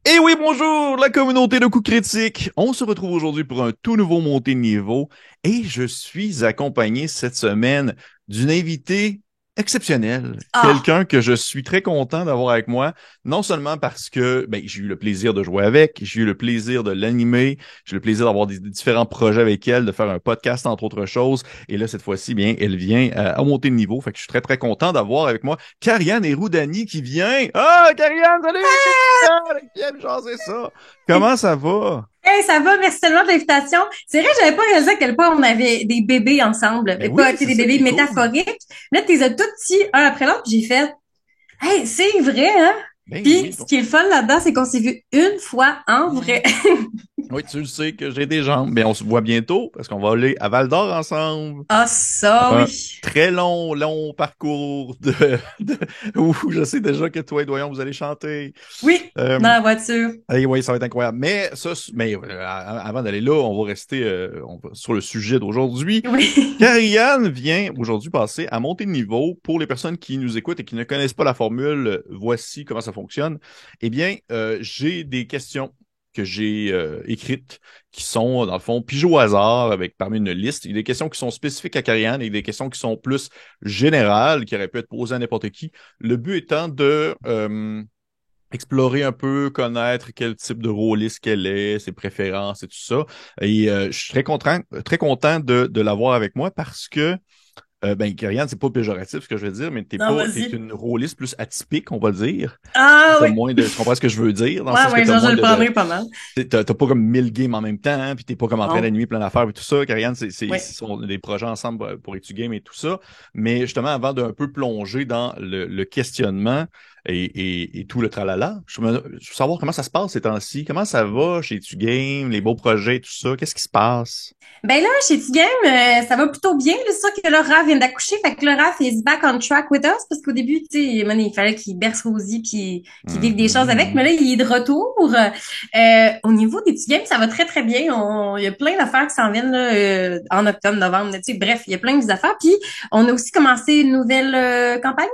Et oui, bonjour, la communauté de coups critiques. On se retrouve aujourd'hui pour un tout nouveau montée de niveau et je suis accompagné cette semaine d'une invitée exceptionnelle. Ah, Quelqu'un que je suis très content d'avoir avec moi, non seulement parce que j'ai eu le plaisir de jouer avec, j'ai eu le plaisir de l'animer, j'ai eu le plaisir d'avoir des différents projets avec elle, de faire un podcast entre autres choses. Et là, cette fois-ci, bien, elle vient à monter de niveau. Fait que je suis très, très content d'avoir avec moi Kariane et Roudani qui vient. Ah, Kariane, salut! Viens me jaser ça. Comment ça va? hey, ça va, merci tellement de l'invitation. C'est vrai, j'avais pas réalisé à quel point on avait des bébés ensemble, Ben mais oui, pas, tu sais, c'est des ça qui bébés est cool. métaphoriques. Là, tu les as tous petits, un après l'autre, puis j'ai fait, hey, c'est vrai, hein? Ben Puis, oui. ce qui est le fun là-dedans, c'est qu'on s'est vu une fois en vrai. Oui, tu le sais que j'ai des jambes. Ben, on se voit bientôt parce qu'on va aller à Val d'Or ensemble. Ah, ça, Un oui. très long, long parcours de où je sais déjà que toi et Doyon, vous allez chanter. Oui, dans Euh, la voiture. oui, ça va être incroyable. Mais ça, avant d'aller là, on va rester sur le sujet d'aujourd'hui. Oui. Karianne vient aujourd'hui passer à monter de niveau. Pour les personnes qui nous écoutent et qui ne connaissent pas la formule, voici comment ça fonctionne. Eh bien, j'ai des questions que j'ai écrites qui sont, dans le fond, pigées au hasard avec parmi une liste. Il y a des questions qui sont spécifiques à Karianne et des questions qui sont plus générales, qui auraient pu être posées à n'importe qui. Le but étant de explorer un peu, connaître quel type de rôliste qu'elle est, ses préférences et tout ça. Et je suis très content de l'avoir avec moi parce que Karianne, c'est pas péjoratif ce que je veux dire, mais Non, t'es vas-y. une rôliste plus atypique, on va dire. Ah, T'as oui. moins de, tu comprends ce que je veux dire, dans le Ouais, sens que ouais, t'as je moins le de, prendrai pas mal. t'as pas comme 1000 games en même temps, hein, puis t'es pas comme en train Non. d'animer plein d'affaires et tout ça. Karianne, Oui. ce sont des projets ensemble pour Etu Game et tout ça. Mais justement, avant d'un peu plonger dans le questionnement et tout le tralala, je veux savoir comment ça se passe ces temps-ci. Comment ça va chez Etu Game, les beaux projets, tout ça. Qu'est-ce qui se passe? Ben là, chez T-Game, ça va plutôt bien. C'est sûr que Laura vient d'accoucher, fait que Laura is back on track with us, parce qu'au début, tu sais, il fallait qu'il berce Rosie puis qu'il vive des choses avec, mais Mhm. là, il est de retour. Au niveau des T-Games, ça va très, très bien. Il y a plein d'affaires qui s'en viennent là, en octobre, novembre, tu sais, bref, il y a plein d'affaires. Puis, on a aussi commencé une nouvelle campagne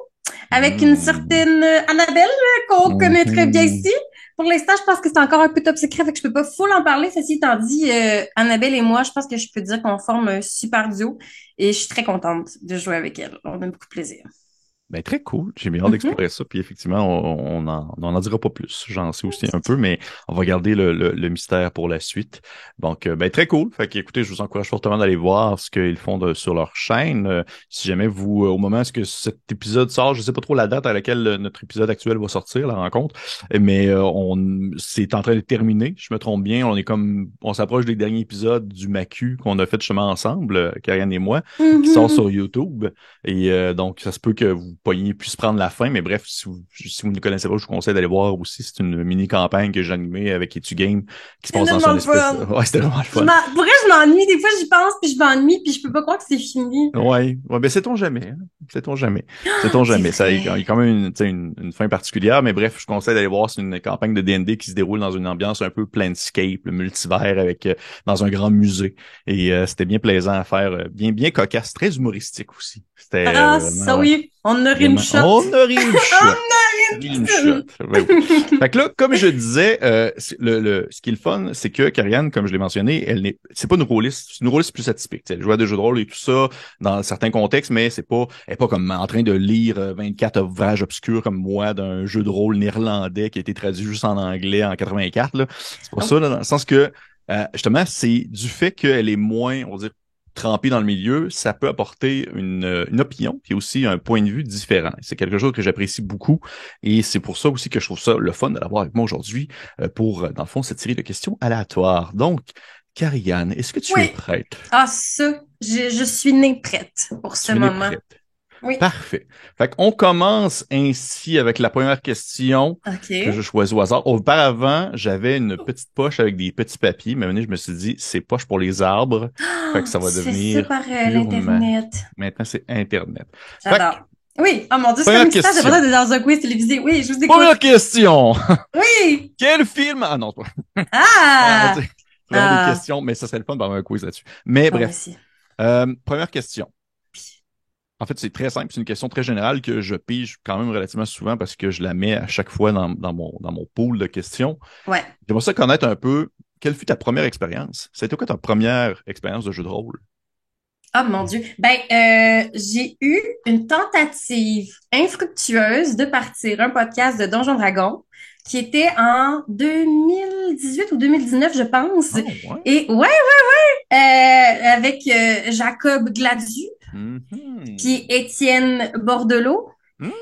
avec une Mhm. certaine Annabelle qu'on connaît très bien Mhm. ici. Pour l'instant, je pense que c'est encore un peu top secret, fait que je peux pas full en parler. Ceci étant dit, Annabelle et moi, je pense que je peux dire qu'on forme un super duo et je suis très contente de jouer avec elle. On a beaucoup de plaisir. Ben, très cool. J'ai bien hâte Mhm. d'explorer ça. Puis effectivement, on en dira pas plus. J'en sais aussi un peu, mais on va garder le mystère pour la suite. Donc, très cool. Fait que, écoutez, je vous encourage fortement d'aller voir ce qu'ils font sur leur chaîne. Si jamais vous, au moment où cet épisode sort, je sais pas trop la date à laquelle notre épisode actuel va sortir, la rencontre, mais c'est en train de terminer. Je me trompe bien. On s'approche des derniers épisodes du Macu qu'on a fait justement ensemble, Karianne et moi, qui sort Mhm. sur YouTube. Et donc, ça se peut que vous poigniez puisse prendre la fin, mais bref, si vous ne connaissez pas, je vous conseille d'aller voir aussi. C'est une mini-campagne que j'ai animée avec Etu Game qui se C'est passe dans tellement une le espèce fun. Ouais, c'était vraiment le fun. Pour vrai, je m'ennuie. Des fois, j'y pense, puis je m'ennuie, puis je peux pas croire que c'est fini. Ouais, ben sait-on jamais, hein? Sait-on jamais. Sait-on C'est jamais. Ça, il y vrai. a quand même tu sais, une fin particulière, mais bref, je vous conseille d'aller voir. C'est une campagne de D&D qui se déroule dans une ambiance un peu Planescape, le multivers, avec dans un grand musée. Et c'était bien plaisant à faire, bien cocasse, très humoristique aussi. C'était Ah, ça vraiment, ouais. oui. On a une Vraiment. shot. On a ri une On shot. a Ri une shot. une... Ben oui. Fait que là, comme je disais, ce qui est le fun, c'est que Karianne, comme je l'ai mentionné, c'est pas une rôliste, c'est une rôliste plus atypique. T'sais, elle joue à des jeux de rôle et tout ça dans certains contextes, mais elle est pas comme en train de lire 24 ouvrages obscurs comme moi d'un jeu de rôle néerlandais qui a été traduit juste en anglais en 84, là. C'est pas ça, là, dans le sens que, justement, c'est du fait qu'elle est moins, on va dire, trempé dans le milieu, ça peut apporter une opinion puis aussi un point de vue différent. C'est quelque chose que j'apprécie beaucoup et c'est pour ça aussi que je trouve ça le fun de l'avoir avec moi aujourd'hui pour, dans le fond, cette série de questions aléatoires. Donc, Karianne, est-ce que tu es Oui. prête? Ah, ça, je suis née prête pour ce Tu es moment. prête? Oui. Parfait. Fait qu'on commence ainsi avec la première question que je OK. choisis au hasard. Auparavant, j'avais une petite poche avec des petits papiers, mais maintenant, je me suis dit, c'est poche pour les arbres. Fait que Ah, ça va tu fais ça devenir par purement. l'Internet. Maintenant, c'est Internet. Fait que, J'adore. Oui. Oh mon Dieu, c'est comme première une stage de question. d'être dans un quiz télévisé. Oui, je vous écoute. Première question. Oui. Quel film... Ah non, c'est pas... tu Ah! sais, c'est vraiment des Ah. questions, mais ça serait le fun d'avoir un quiz là-dessus. Mais Ah, moi bref, aussi. première question. En fait, c'est très simple. C'est une question très générale que je pige quand même relativement souvent parce que je la mets à chaque fois dans mon pool de questions. Ouais. J'aimerais ça connaître un peu quelle fut ta première expérience. C'était quoi ta première expérience de jeu de rôle? Oh mon Dieu. Ben, j'ai eu une tentative infructueuse de partir un podcast de Donjon Dragon qui était en 2018 ou 2019, je pense. Oh, ouais. Et ouais, avec Jacob Gladu, Mhm. puis Étienne Bordelot.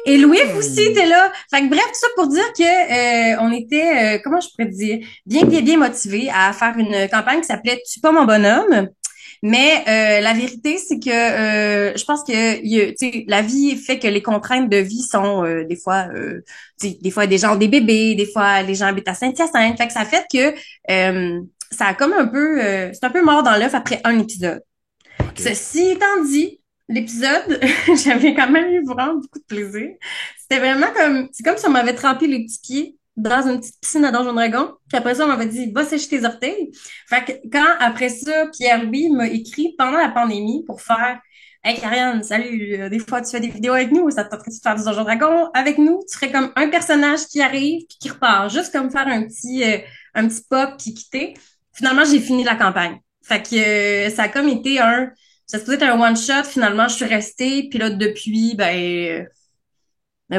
Et Louis aussi Mhm. était là. Fait que bref, tout ça pour dire que on était, comment je pourrais dire, bien motivés à faire une campagne qui s'appelait Tue pas mon bonhomme. Mais la vérité, c'est que je pense que tu sais, la vie fait que les contraintes de vie sont des fois, tu sais, des fois des gens ont des bébés, des fois les gens habitent à Saint-Hyacinthe. Fait que ça fait que ça a comme un peu, c'est un peu mort dans l'œuf après un épisode. OK. Ceci étant dit, l'épisode, j'avais quand même eu vraiment beaucoup de plaisir. C'était vraiment comme, c'est comme si on m'avait trempé les petits pieds dans une petite piscine à Donjon Dragon. Puis après ça, on m'avait dit, va sécher tes orteils. Fait que quand, après ça, Pierre-Louis m'a écrit pendant la pandémie pour faire, hey, Karianne, salut, des fois tu fais des vidéos avec nous, ça te tenterait de faire du Donjon Dragon avec nous? Tu serais comme un personnage qui arrive puis qui repart, juste comme faire un petit pop puis quitter. Finalement, j'ai fini la campagne. Fait que ça a comme été ça se peut être un one shot. Finalement, je suis restée. Puis là, depuis, ben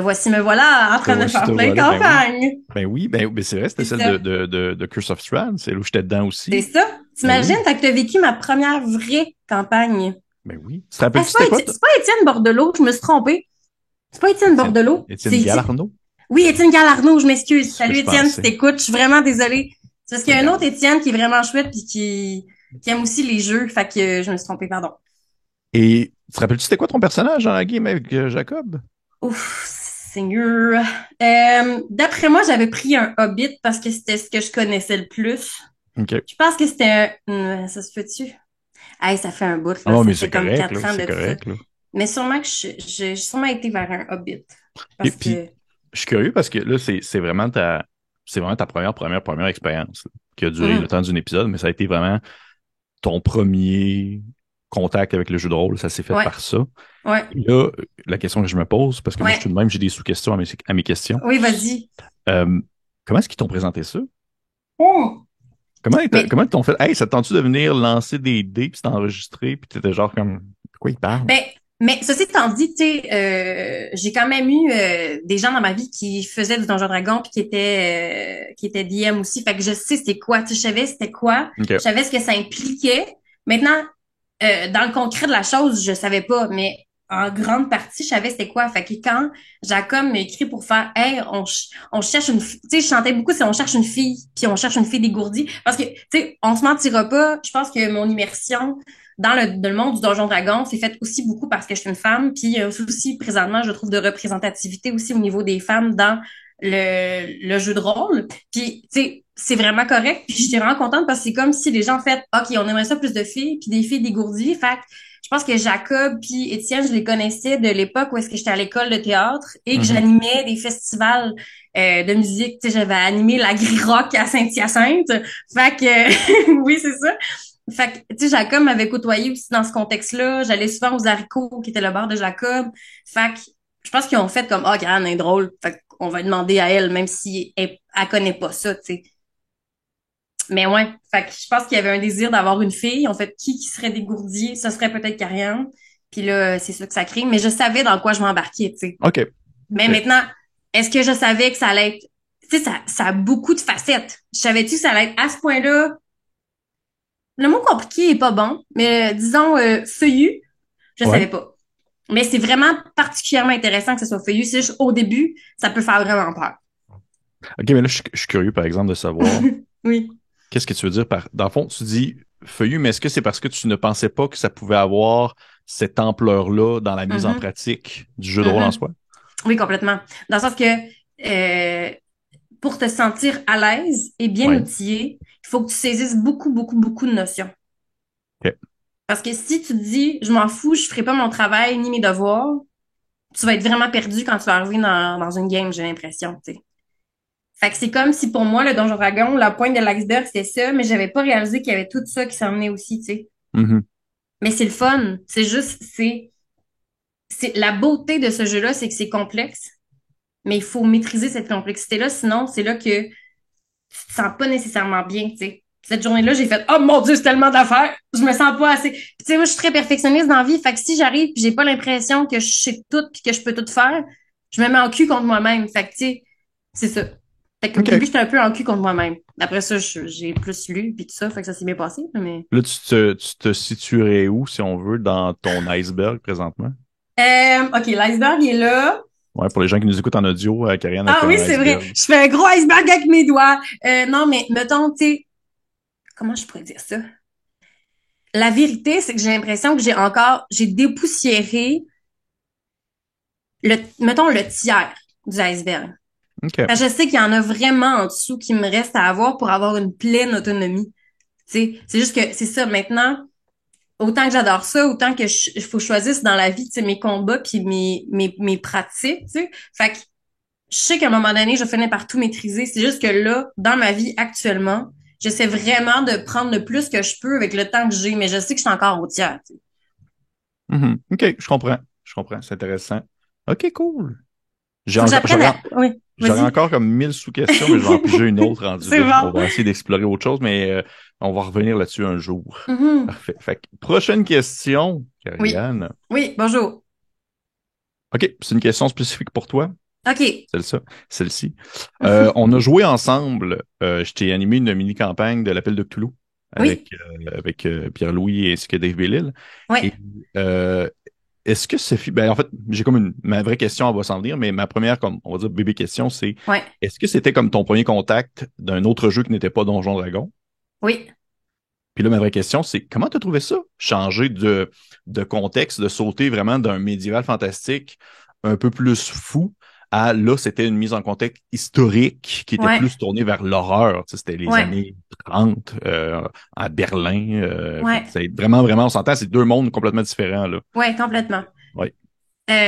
voici, me voilà en Te train de voici, te faire plein de voilà. Ben oui. campagnes. Ben oui, ben c'est vrai, c'était C'est celle ça. de Curse of Strahd, c'est là où j'étais dedans C'est aussi. ça. Ben T'imagines? oui, Fait que t'as vécu ma première vraie campagne. ben oui. Tu te rappelles-tu c'était quoi? C'est pas Étienne Bordelot, je me suis trompée. C'est pas Étienne Étienne, Bordelot. Étienne Galarno? Oui, Étienne Galarno, je C'est m'excuse. ce que Salut je Étienne, si pensais. t'écoutes, je suis vraiment désolée. C'est parce C'est qu'il y pas a un autre grave. Étienne qui est vraiment chouette puis qui aime aussi les jeux. Fait que je me suis trompée, pardon. Et tu te rappelles-tu c'était quoi ton personnage dans la game avec Jacob? Ouf, Seigneur. D'après moi, j'avais pris un Hobbit parce que c'était ce que je connaissais le plus. OK. Je pense que c'était ça se fait-tu? Hey, ça fait un bout, Ah là. non, Ça mais fait c'est comme correct, là. 4 ans C'est de ça. correct, là. Mais sûrement que j'ai sûrement été vers un Hobbit. Et Parce puis, que, je suis curieux parce que là, c'est vraiment ta première expérience là, qui a duré le hum, temps d'un épisode, mais ça a été vraiment ton premier contact avec le jeu de rôle. Ça s'est fait ouais, par ça. ouais, Et là, la question que je me pose, parce que moi, je suis tout ouais. de même, j'ai des sous-questions à mes questions. Oui, vas-y. Euh, comment est-ce qu'ils t'ont présenté ça? Oh. Mais, Comment ils t'ont fait? Hey, ça te tente-tu de venir lancer des dés puis t'enregistrer puis t'étais genre comme, de quoi ils parlent? ben, mais ceci étant dit, tu sais, j'ai quand même eu des gens dans ma vie qui faisaient du Donjon Dragon puis qui étaient DM aussi. Fait que je sais c'était quoi. Tu sais, je savais c'était quoi. OK. Je savais ce que ça impliquait. Maintenant, dans le concret de la chose, je savais pas, mais en grande partie, je savais c'était quoi. Fait que quand Jacob m'a écrit pour faire, hey, on cherche une, tu sais, je chantais beaucoup, c'est on cherche une fille, puis on cherche une fille dégourdie, parce que, tu sais, on se mentira pas. Je pense que mon immersion dans le monde du Donjon Dragon, c'est fait aussi beaucoup parce que je suis une femme, puis il y a aussi présentement, je trouve, de représentativité aussi au niveau des femmes dans le jeu de rôle. Puis, tu sais, c'est vraiment correct. Puis, je suis vraiment contente parce que c'est comme si les gens ont fait, OK, on aimerait ça plus de filles, puis des filles dégourdies. Fait que je pense que Jacob puis Étienne, je les connaissais de l'époque où est-ce que j'étais à l'école de théâtre et que Mhm. j'animais des festivals de musique. Tu sais, j'avais animé la Gris Rock à Saint-Hyacinthe. Fait que, oui, c'est ça. Fait que, tu sais, Jacob m'avait côtoyé aussi dans ce contexte-là. J'allais souvent aux haricots, qui était le bar de Jacob. Fait que, je pense qu'ils ont fait comme, ah, Karen est drôle. Fait qu'on va demander à elle, même si elle connaît pas ça, tu sais. Mais ouais, fait que je pense qu'il y avait un désir d'avoir une fille. En fait, qui serait dégourdi? Ce serait peut-être Karianne. Puis là, c'est ça que ça crée. Mais je savais dans quoi je m'embarquais, tu sais. OK. Mais OK. maintenant, est-ce que je savais que ça allait être... Tu sais, ça a beaucoup de facettes. Je savais-tu que ça allait être à ce point-là? Le mot compliqué est pas bon, mais disons feuillu, je savais Ouais. pas. Mais c'est vraiment particulièrement intéressant que ce soit feuillu. C'est juste au début, ça peut faire vraiment peur. OK, mais là, je suis curieux, par exemple, de savoir Oui. qu'est-ce que tu veux dire par. Dans le fond, tu dis feuillu, mais est-ce que c'est parce que tu ne pensais pas que ça pouvait avoir cette ampleur-là dans la mise en Mhm, pratique du jeu de rôle en mhm. soi? Oui, complètement. Dans le sens que pour te sentir à l'aise et bien Oui. outillé, il faut que tu saisisses beaucoup, beaucoup, beaucoup de notions. OK. Parce que si tu te dis, je m'en fous, je ferai pas mon travail ni mes devoirs, tu vas être vraiment perdu quand tu vas arriver dans une game, j'ai l'impression, tu sais. Fait que c'est comme si pour moi, le Donjon Dragon, la pointe de l'iceberg, c'est ça, mais j'avais pas réalisé qu'il y avait tout ça qui s'en venait aussi, tu sais. Mhm. Mais c'est le fun. C'est juste, c'est la beauté de ce jeu-là, c'est que c'est complexe, mais il faut maîtriser cette complexité-là, sinon c'est là que tu te sens pas nécessairement bien, tu sais. Cette journée-là, j'ai fait, oh mon Dieu, c'est tellement d'affaires, je me sens pas assez. Puis, tu sais, moi, je suis très perfectionniste dans la vie, fait que si j'arrive puis j'ai pas l'impression que je sais tout puis que je peux tout faire, je me mets en cul contre moi-même. Fait que, tu sais, c'est ça. Fait qu'au début, OK. j'étais un peu en cul contre moi-même. Après ça, j'ai plus lu puis tout ça, fait que ça s'est bien passé, mais. Là, tu te situerais où, si on veut, dans ton iceberg présentement? OK, l'iceberg est là. Ouais, pour les gens qui nous écoutent en audio, Karianne a Ah fait oui, un c'est vrai. iceberg. Je fais un gros iceberg avec mes doigts. Non, mais mettons, tu sais, comment je pourrais dire ça? La vérité, c'est que j'ai l'impression que j'ai dépoussiéré mettons, le tiers du iceberg. OK. Parce que je sais qu'il y en a vraiment en dessous qui me reste à avoir pour avoir une pleine autonomie. Tu sais, c'est juste que c'est ça maintenant. Autant que j'adore ça, autant que il faut que je choisisse dans la vie, tu sais, mes combats puis mes pratiques, tu sais. Fait que je sais qu'à un moment donné, je vais finir par tout maîtriser. C'est juste que là, dans ma vie actuellement, j'essaie vraiment de prendre le plus que je peux avec le temps que j'ai, mais je sais que je suis encore au tiers. Tu sais. Mhm. OK, je comprends. Je comprends. C'est intéressant. OK, cool. J'ai Faut que encore, j'apprenne à... Oui, j'aurais vas-y. encore comme 1000 sous-questions, mais je vais en piger une autre rendue C'est là. On bon. va essayer d'explorer autre chose, mais on va revenir là-dessus un jour. Mhm. Parfait. Fait que, prochaine question, Oui. Karianne. Oui, bonjour. OK, c'est une question spécifique pour toi. OK. Celle-ci. Celle-ci. On a joué ensemble. Je t'ai animé une mini-campagne de l'Appel de Cthulhu Oui. avec Pierre-Louis ainsi que Dave Bellil. Oui. Et euh, est-ce que Sophie, ben en fait, j'ai comme ma vraie question, elle va s'en venir, mais ma première, comme on va dire bébé question, c'est Oui. est-ce que c'était comme ton premier contact d'un autre jeu qui n'était pas Donjon Dragon? Oui. Puis là, ma vraie question, c'est comment tu as trouvé ça? Changer de contexte, de sauter vraiment d'un médiéval fantastique un peu plus fou à là, c'était une mise en contexte historique qui était Ouais. plus tournée vers l'horreur. Tu sais, c'était les Ouais. années 30 à Berlin. Fait que Ouais. c'est vraiment, vraiment, on s'entend, c'est deux mondes complètement différents, là. Ouais, complètement. Ouais.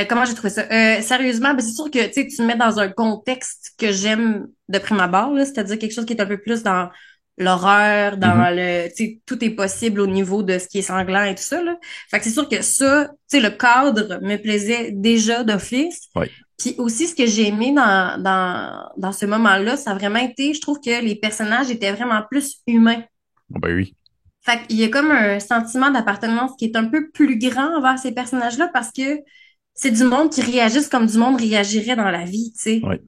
Comment j'ai trouvé ça? Sérieusement, ben, c'est sûr que tu sais, tu me mets dans un contexte que j'aime de prime abord, là, c'est-à-dire quelque chose qui est un peu plus dans l'horreur, Mhm. dans le, tu sais, tout est possible au niveau de ce qui est sanglant et tout ça, là. Fait que c'est sûr que ça, tu sais, le cadre me plaisait déjà d'office. Ouais. Puis aussi, ce que j'ai aimé dans ce moment-là, ça a vraiment été, je trouve que les personnages étaient vraiment plus humains. Bon, ben oui. Fait qu'il y a comme un sentiment d'appartenance qui est un peu plus grand envers ces personnages-là parce que c'est du monde qui réagisse comme du monde réagirait dans la vie, tu sais. Ouais.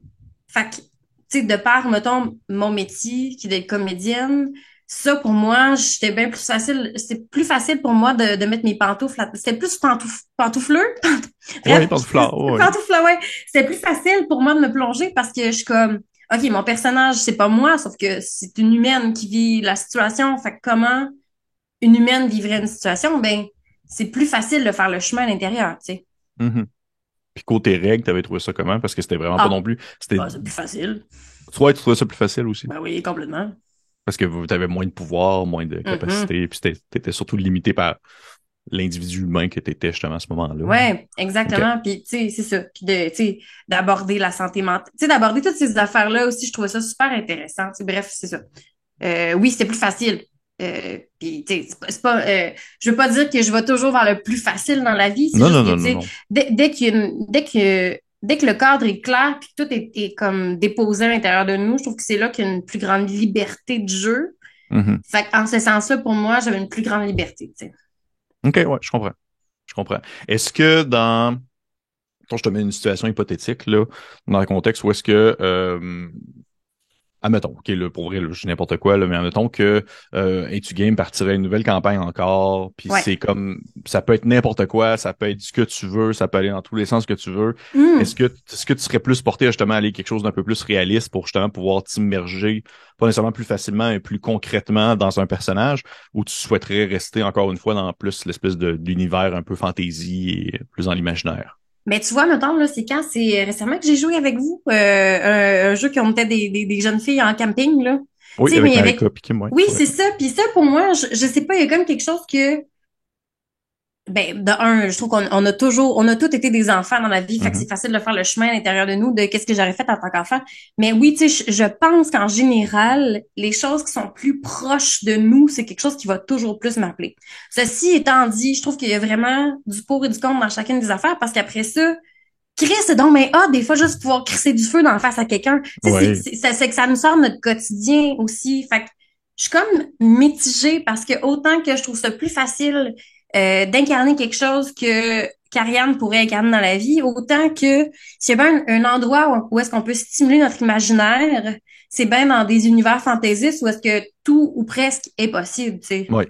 Fait que, tu sais, de par, mettons, mon métier, qui est d'être comédienne, ça, pour moi, j'étais bien plus facile, c'est plus facile pour moi de mettre mes pantoufles, c'était plus pantoufleux. Ouais, Bref, par du fleur. Ouais. pantoufles, ouais. C'était plus facile pour moi de me plonger parce que je suis comme, OK, mon personnage, c'est pas moi, sauf que c'est une humaine qui vit la situation. Fait que comment une humaine vivrait une situation, ben, c'est plus facile de faire le chemin à l'intérieur, tu sais. Mhm. Puis côté règles, t'avais trouvé ça comment? Parce que c'était vraiment pas non Ah, plus. C'était. bah, c'est plus facile. Soit tu trouvais ça plus facile aussi. Ben oui, complètement. Parce que tu avais moins de pouvoir, moins de Mhm. capacité, puis t'étais surtout limité par l'individu humain que t'étais justement à ce moment-là. Ouais, OK. exactement. Puis, tu sais, c'est ça. Puis, tu sais, d'aborder la santé mentale. Tu sais, d'aborder toutes ces affaires-là aussi, je trouvais ça super intéressant. Tu sais, bref, c'est ça. Oui, c'était plus facile. Puis, tu sais, je veux pas dire que je vais toujours vers le plus facile dans la vie. C'est Non, juste non, que, non, tu non, sais, non. dès que le cadre est clair puis que tout est comme déposé à l'intérieur de nous, je trouve que c'est là qu'il y a une plus grande liberté de jeu. Mhm. Fait en ce sens-là, pour moi, j'avais une plus grande liberté, tu sais. OK, ouais, je comprends. Je comprends. Est-ce que dans. Quand je te mets une situation hypothétique, là, dans le contexte où est-ce que admettons, OK, là, pour vrai, là, je dis n'importe quoi, là, mais admettons que Etu Game partirait une nouvelle campagne encore, puis Ouais. c'est comme, ça peut être n'importe quoi, ça peut être ce que tu veux, ça peut aller dans tous les sens que tu veux. Hmm. Est-ce que tu serais plus porté à justement aller quelque chose d'un peu plus réaliste pour justement pouvoir t'immerger, pas nécessairement plus facilement, mais plus concrètement dans un personnage, ou tu souhaiterais rester encore une fois dans plus l'espèce d'univers un peu fantasy et plus dans l'imaginaire? Mais tu vois, mettons, là, c'est quand? C'est récemment que j'ai joué avec vous, un jeu qui on était des jeunes filles en camping, là. Tu Oui, sais, mais avec il y avait... Marika puis Kim, ouais, Oui, c'est vrai. c'est ça. Puis ça, pour moi, je sais pas, il y a comme quelque chose que... Ben, de un, je trouve on a toujours, on a tous été des enfants dans la vie, fait que Mhm. c'est facile de faire le chemin à l'intérieur de nous de qu'est-ce que j'aurais fait en tant qu'enfant. Mais oui, tu sais, je pense qu'en général, les choses qui sont plus proches de nous, c'est quelque chose qui va toujours plus m'appeler. Ceci étant dit, je trouve qu'il y a vraiment du pour et du contre dans chacune des affaires parce qu'après ça, Chris, c'est donc mais des fois juste pouvoir crisser du feu dans la face à quelqu'un. Tu sais, Ouais. c'est que ça nous sort de notre quotidien aussi. Fait que je suis comme mitigée parce que autant que je trouve ça plus facile d'incarner quelque chose que qu'Ariane pourrait incarner dans la vie, autant que s'il y a bien un endroit où est-ce qu'on peut stimuler notre imaginaire, c'est bien dans des univers fantaisistes où est-ce que tout ou presque est possible, tu sais. Ouais.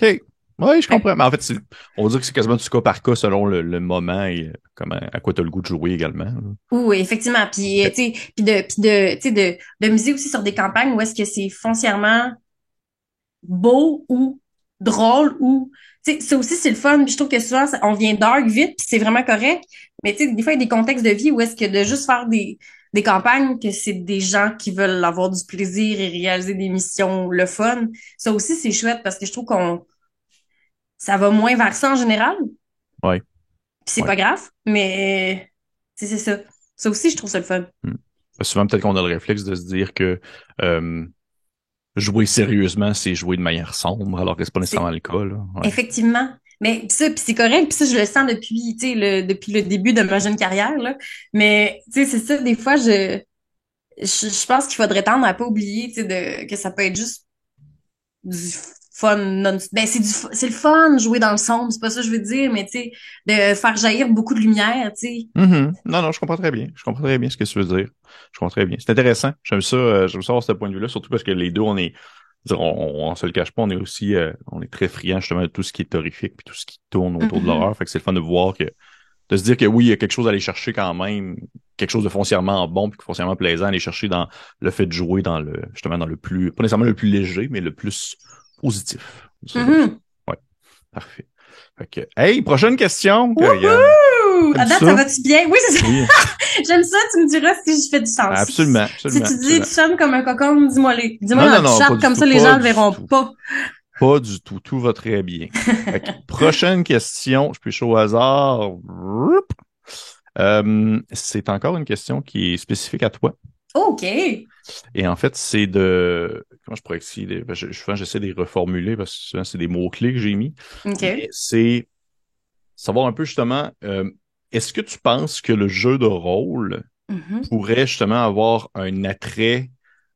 OK. Oui, je Fait comprends. Mais en fait, on va dire que c'est quasiment du cas par cas selon le moment et comment, à quoi tu as le goût de jouer également, là. Oui, effectivement. Puis, OK. tu sais, tu sais, de miser aussi sur des campagnes où est-ce que c'est foncièrement beau ou drôle ou, tu sais, ça aussi, c'est le fun. Puis je trouve que souvent, on vient dark vite, puis c'est vraiment correct. Mais tu sais, des fois, il y a des contextes de vie où est-ce que de juste faire des campagnes, que c'est des gens qui veulent avoir du plaisir et réaliser des missions, le fun. Ça aussi, c'est chouette parce que je trouve ça va moins vers ça en général. Ouais. Puis c'est Ouais. pas grave, mais c'est ça. Ça aussi, je trouve ça le fun. Hmm. Souvent, peut-être qu'on a le réflexe de se dire que euh, jouer sérieusement, c'est jouer de manière sombre, alors que c'est pas nécessairement C'est le cas, là. Ouais. Effectivement. Mais pis ça, puis c'est correct, puis ça, je le sens depuis, tu sais, depuis le début de ma jeune carrière, là. Mais, tu sais, c'est ça, des fois, je pense qu'il faudrait tendre à pas oublier, tu sais, que ça peut être juste du fun non, ben, c'est le fun jouer dans le sombre, c'est pas ça que je veux dire, mais tu sais, de faire jaillir beaucoup de lumière, tu sais. Mhm. Non, non, je comprends très bien. Je comprends très bien ce que tu veux dire. Je comprends très bien. C'est intéressant. J'aime ça avoir ce point de vue-là, surtout parce que les deux, on se le cache pas, on est aussi, on est très friands justement de tout ce qui est horrifique puis tout ce qui tourne autour de Mhm. l'horreur. Fait que c'est le fun de voir de se dire que oui, il y a quelque chose à aller chercher quand même, quelque chose de foncièrement bon puis foncièrement plaisant à aller chercher dans le fait de jouer justement dans le plus, pas nécessairement le plus léger, mais le plus positif. Ça comme ça. Mhm. Ouais, parfait. Fait que, hey, prochaine question, Karianne. Wouhou! À T'aimes date, ça ça? va-tu bien? Oui, c'est ça. Oui, J'aime ça, tu me diras si je fais du sens. absolument, Si absolument, tu dis absolument. tu sonnes comme un cocon, dis-moi les. Dis-moi Non, dans non, le non, chat, pas du comme tout, ça les pas gens le du verront tout. pas. Pas du tout. Tout va très bien. Fait que, prochaine question, je peux au hasard. C'est encore une question qui est spécifique à toi. OK. Et en fait, comment je pourrais essayer, souvent, j'essaie de les reformuler parce que souvent, c'est des mots-clés que j'ai mis. Mais OK. c'est savoir un peu justement, est-ce que tu penses que le jeu de rôle Mhm. pourrait justement avoir un attrait,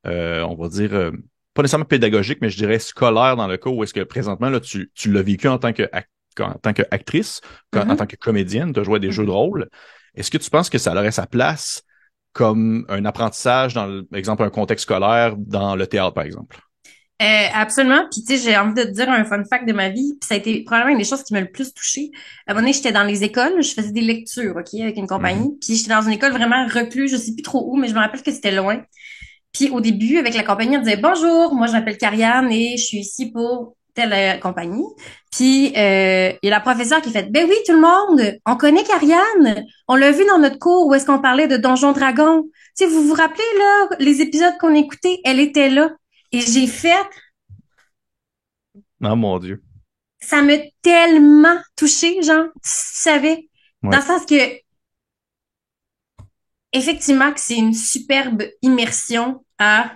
on va dire, pas nécessairement pédagogique, mais je dirais scolaire dans le cas où est-ce que présentement, là, tu l'as vécu en tant qu'actrice, en tant Mhm. que comédienne, tu as joué à des jeux de Mhm. rôle. Est-ce que tu penses que ça aurait sa place comme un apprentissage dans, par exemple, un contexte scolaire dans le théâtre, par exemple? Absolument. Puis tu sais, j'ai envie de te dire un fun fact de ma vie. Puis ça a été probablement une des choses qui m'a le plus touchée. À un moment donné, j'étais dans les écoles, je faisais des lectures, OK, avec une Mhm. compagnie. Puis j'étais dans une école vraiment recluse, je sais plus trop où, mais je me rappelle que c'était loin. Puis au début, avec la compagnie, on disait bonjour, moi je m'appelle Karianne et je suis ici pour telle compagnie. Puis il y a la professeure qui fait ben oui tout le monde, on connaît Karianne, on l'a vu dans notre cours où est-ce qu'on parlait de Donjons Dragons. Tu sais, vous vous rappelez là les épisodes qu'on écoutait, elle était là et j'ai fait, Non, mon Dieu. ça m'a tellement touchée, genre, tu savais, dans Ouais. le sens que effectivement que c'est une superbe immersion à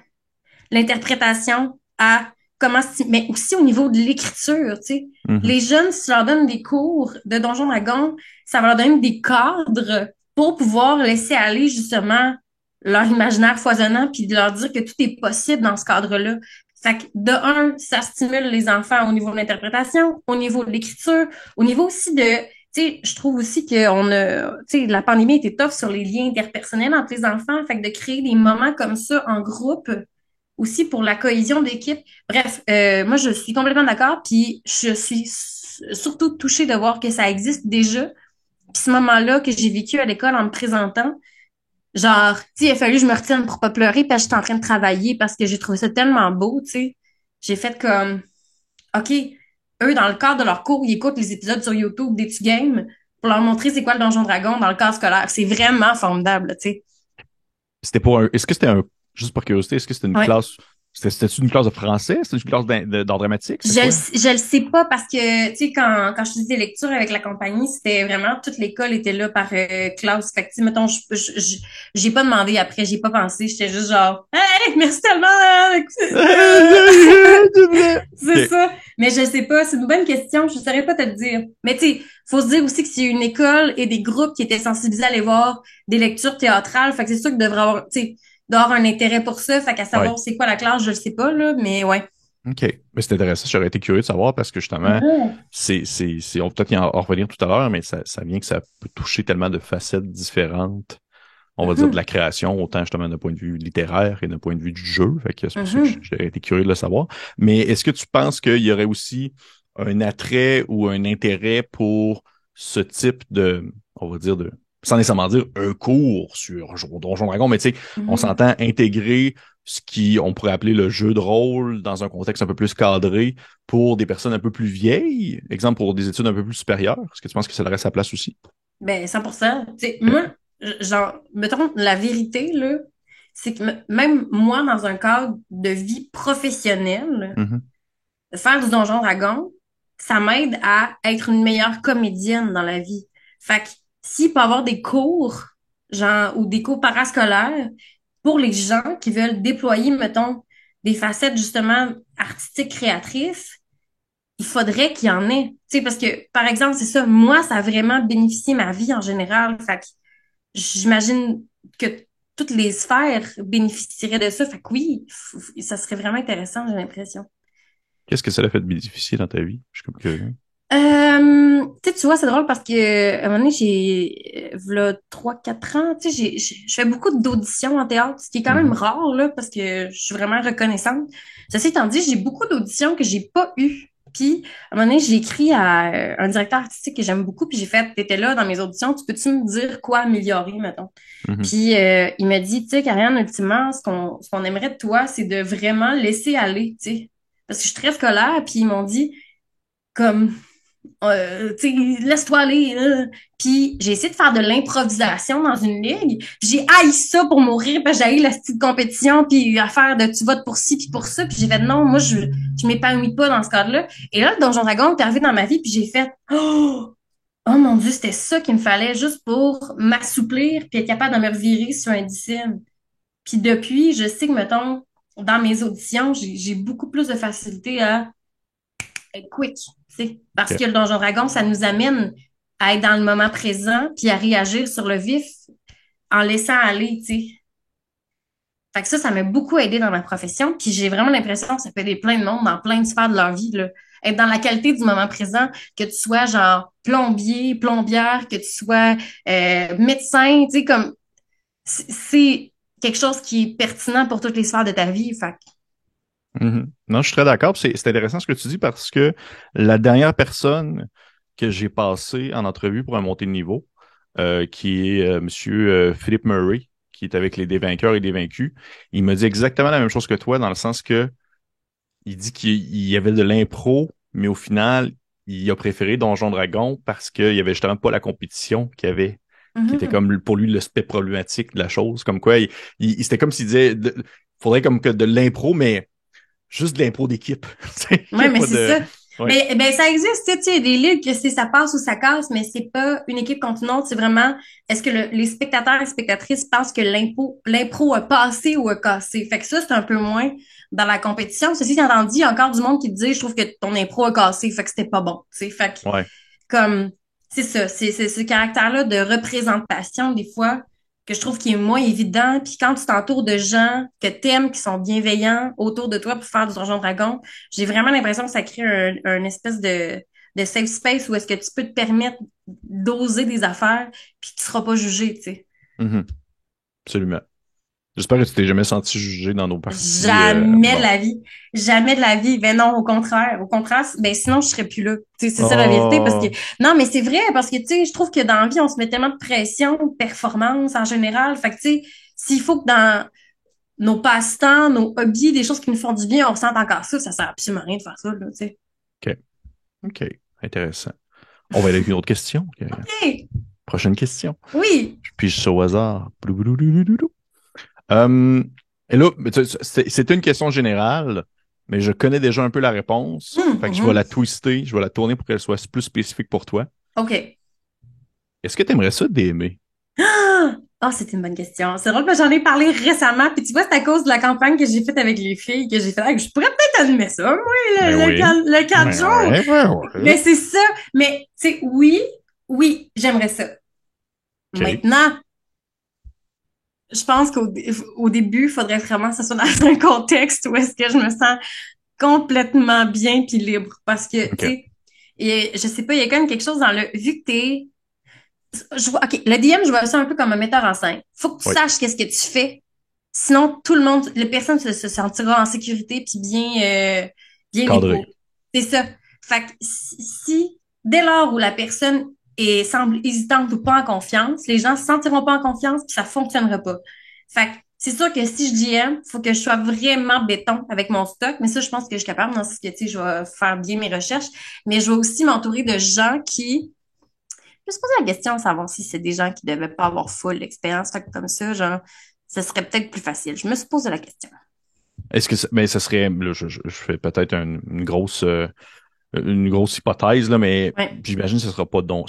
l'interprétation, à comment, mais aussi au niveau de l'écriture, tu sais. Mhm. Les jeunes, si tu leur donnes des cours de Donjon Dragon, ça va leur donner des cadres pour pouvoir laisser aller justement leur imaginaire foisonnant puis de leur dire que tout est possible dans ce cadre-là. Fait que, de un, ça stimule les enfants au niveau de l'interprétation, au niveau de l'écriture, au niveau aussi de tu sais, je trouve aussi tu sais, la pandémie était tough sur les liens interpersonnels entre les enfants. Fait que de créer des moments comme ça en groupe, aussi pour la cohésion d'équipe. Bref, moi, je suis complètement d'accord. Puis je suis surtout touchée de voir que ça existe déjà. Puis ce moment-là que j'ai vécu à l'école en me présentant, genre, tu sais, il a fallu que je me retienne pour pas pleurer parce que j'étais en train de travailler parce que j'ai trouvé ça tellement beau, tu sais. J'ai fait comme, OK, eux, dans le cadre de leur cours, ils écoutent les épisodes sur YouTube des Games pour leur montrer c'est quoi le Donjon Dragon dans le cadre scolaire. C'est vraiment formidable, tu sais. Est-ce que c'était juste par curiosité, est-ce que c'était une Ouais. classe, c'était une classe de français? C'était une classe d'art dramatique? C'était quoi? Je le sais pas parce que, tu sais, quand je faisais des lectures avec la compagnie, c'était vraiment, toute l'école était là par classe. Fait que, tu sais, mettons, j'ai pas demandé après, j'ai pas pensé. J'étais juste genre, hey, merci tellement! C'est Ok. ça. Mais je sais pas, c'est une bonne question. Je saurais pas te le dire. Mais tu sais, faut se dire aussi que c'est une école et des groupes qui étaient sensibilisés à aller voir des lectures théâtrales. Fait que c'est sûr qu'il devrait avoir, tu sais, d'avoir un intérêt pour ça. Fait qu'à Ouais. savoir c'est quoi la classe, je le sais pas, là. Mais ouais. OK. Mais c'est intéressant. J'aurais été curieux de savoir parce que justement, on va peut-être en revenir tout à l'heure, mais ça vient que ça peut toucher tellement de facettes différentes, on va dire, de Mhm. la création, autant justement d'un point de vue littéraire et d'un point de vue du jeu. Fait que c'est pour ça que Mhm. j'aurais été curieux de le savoir. Mais est-ce que tu penses qu'il y aurait aussi un attrait ou un intérêt pour ce type de, on va dire, sans nécessairement dire un cours sur Donjon Dragon, mais tu sais, on Mhm. s'entend intégrer ce qui, on pourrait appeler le jeu de rôle dans un contexte un peu plus cadré pour des personnes un peu plus vieilles, exemple pour des études un peu plus supérieures. Est-ce que tu penses que ça aurait sa place aussi? Ben, 100%. Tu sais, OK. moi, genre, mettons, la vérité, là, c'est que même moi, dans un cadre de vie professionnelle, Mhm. faire du Donjon Dragon, ça m'aide à être une meilleure comédienne dans la vie. Fait que s'il peut y avoir des cours, genre, ou des cours parascolaires pour les gens qui veulent déployer, mettons, des facettes justement artistiques créatrices, il faudrait qu'il y en ait. Tu sais, parce que, par exemple, c'est ça, moi, ça a vraiment bénéficié ma vie en général. Fait que j'imagine que toutes les sphères bénéficieraient de ça. Fait que oui, ça serait vraiment intéressant, j'ai l'impression. Qu'est-ce que ça a fait de difficile dans ta vie? Je suis comme curieux. Tu vois, c'est drôle parce que à un moment donné, v'là 3, 4 ans, tu sais, je fais beaucoup d'auditions en théâtre, ce qui est quand même Mhm. rare, là, parce que je suis vraiment reconnaissante. Ceci étant dit, j'ai beaucoup d'auditions que j'ai pas eues. Puis, à un moment donné, j'ai écrit à un directeur artistique que j'aime beaucoup, puis j'ai fait, t'étais là dans mes auditions, tu peux-tu me dire quoi améliorer, mettons? Mhm. Puis, il m'a dit, tu sais, Karianne, ultimement, ce qu'on aimerait de toi, c'est de vraiment laisser aller, tu sais. Parce que je suis très scolaire, puis ils m'ont dit, comme tu sais, laisse-toi aller. Puis j'ai essayé de faire de l'improvisation dans une ligue. Puis j'ai haï ça pour mourir, parce que j'ai haï la petite compétition, puis à faire de tu votes pour ci, puis pour ça. Puis j'ai fait non, moi, je m'épanouis pas dans ce cadre-là. Et là, le Donjon Dragon est arrivé dans ma vie, puis j'ai fait oh mon Dieu, c'était ça qu'il me fallait juste pour m'assouplir, puis être capable de me revirer sur un dixième. Puis depuis, je sais que, mettons, dans mes auditions, j'ai beaucoup plus de facilité à quick, tu sais. Parce OK. que le Donjon Dragon, ça nous amène à être dans le moment présent puis à réagir sur le vif en laissant aller, tu sais. Fait que ça m'a beaucoup aidé dans ma profession. Puis j'ai vraiment l'impression que ça peut aider plein de monde dans plein de sphères de leur vie, là. Être dans la qualité du moment présent, que tu sois genre plombier, plombière, que tu sois médecin, tu sais, comme c'est quelque chose qui est pertinent pour toutes les sphères de ta vie. Fait Mhm. Non, je suis très d'accord. C'est intéressant ce que tu dis parce que la dernière personne que j'ai passée en entrevue pour un montée de niveau, qui est Monsieur Philippe Murray, qui est avec les Dévainqueurs et Dévaincus, il me dit exactement la même chose que toi, dans le sens que il dit qu'il y avait de l'impro, mais au final, il a préféré Donjon Dragon parce qu'il y avait justement pas la compétition qu'il y avait, qui était que, comme pour lui l'aspect problématique de la chose. Comme quoi, c'était comme s'il disait, faudrait comme que de l'impro, mais juste de l'impro d'équipe. Il n'y ouais, a mais pas c'est de. ça. Ouais. Mais ben ça existe, tu sais, des ligues que c'est ça passe ou ça casse, mais c'est pas une équipe contre une autre, c'est vraiment est-ce que les spectateurs et spectatrices pensent que l'impro a passé ou a cassé. Fait que ça, c'est un peu moins dans la compétition. Ceci étant entendu, il y a encore du monde qui te dit je trouve que ton impro a cassé, fait que c'était pas bon. Tu sais, fait que Ouais. comme c'est ça, c'est ce caractère-là de représentation des fois que je trouve qui est moins évident. Puis quand tu t'entoures de gens que t'aimes, qui sont bienveillants autour de toi pour faire du Donjon Dragon, j'ai vraiment l'impression que ça crée un espèce de safe space où est-ce que tu peux te permettre d'oser des affaires puis tu seras pas jugé, tu sais. Mhm. Absolument. J'espère que tu t'es jamais senti jugé dans nos parties. Jamais de Bon. la vie. Jamais de la vie. Ben non, au contraire. Au contraire, ben sinon, je serais plus là. Tu sais, c'est ça la vérité. Parce que, Oh, non, mais c'est vrai, parce que, tu sais, je trouve que dans la vie, on se met tellement de pression, de performance en général. Fait que, tu sais, s'il faut que dans nos passe-temps, nos hobbies, des choses qui nous font du bien, on ressente encore ça, ça sert absolument à rien de faire ça, là, tu sais. OK. OK. Intéressant. On va aller avec une autre question. OK. Hey, Prochaine question. oui. Puis je suis au hasard. Blouloulouloulou. Euh, et là, mais c'est une question générale, mais je connais déjà un peu la réponse. Fait que je vais Mhm. la twister, je vais la tourner pour qu'elle soit plus spécifique pour toi. OK. Est-ce que tu aimerais ça d'aimer? Ah, c'est une bonne question. C'est drôle que j'en ai parlé récemment. Puis tu vois, c'est à cause de la campagne que j'ai faite avec les filles que j'ai fait. Ah, je pourrais peut-être admettre ça, moi, Ben oui. le 4 Ben jours. ouais, ben Mais ouais. c'est ça. Mais, tu sais, oui, j'aimerais ça. OK. Maintenant, je pense au début, il faudrait vraiment que ce soit dans un contexte où est-ce que je me sens complètement bien puis libre. Parce que, tu OK. sais, et je sais pas, il y a quand même quelque chose dans le, vu que OK, le DM, je vois ça un peu comme un metteur en scène. Faut que tu Oui. saches qu'est-ce que tu fais. Sinon, tout le monde, les personnes se sentira en sécurité puis bien Cadré. éprouvé. C'est ça. Fait que dès lors où la personne semble hésitante ou pas en confiance, les gens se sentiront pas en confiance puis ça fonctionnera pas. Fait que c'est sûr que si je DM, faut que je sois vraiment béton avec mon stock, mais ça, je pense que je suis capable dans ce que, tu sais, je vais faire bien mes recherches, mais je vais aussi m'entourer de gens qui je me poser la question de savoir si c'est des gens qui devaient pas avoir full l'expérience. Fait que comme ça, genre, ce serait peut-être plus facile. Je me suis posé la question. Est-ce que mais ça serait là, je fais peut-être une grosse hypothèse là, mais Ouais. j'imagine que ça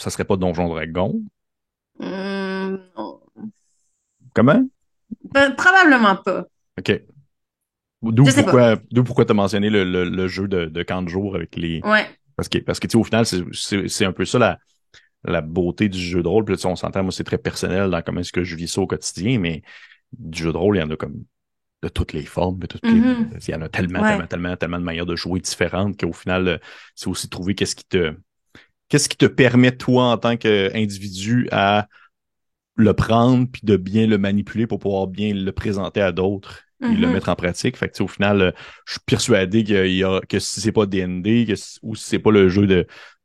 serait pas Donjon Dragon. Non. Comment? Probablement pas. OK. Je sais pas. D'où pourquoi t'as mentionné le jeu de camp de jour avec les Ouais. parce que tu sais au final c'est un peu ça la beauté du jeu de rôle. Puis là, tu sais, on s'entend, moi c'est très personnel dans comment est-ce que je vis ça au quotidien, mais du jeu de rôle, il y en a comme de toutes les formes, Mhm. il y en a Ouais. tellement de manières de jouer différentes qu'au final, c'est aussi trouver qu'est-ce qui te permet, toi, en tant qu'individu, à le prendre puis de bien le manipuler pour pouvoir bien le présenter à d'autres et le Mhm. mettre en pratique. Fait que, tu sais, au final, je suis persuadé que si c'est pas D&D ou si c'est pas le jeu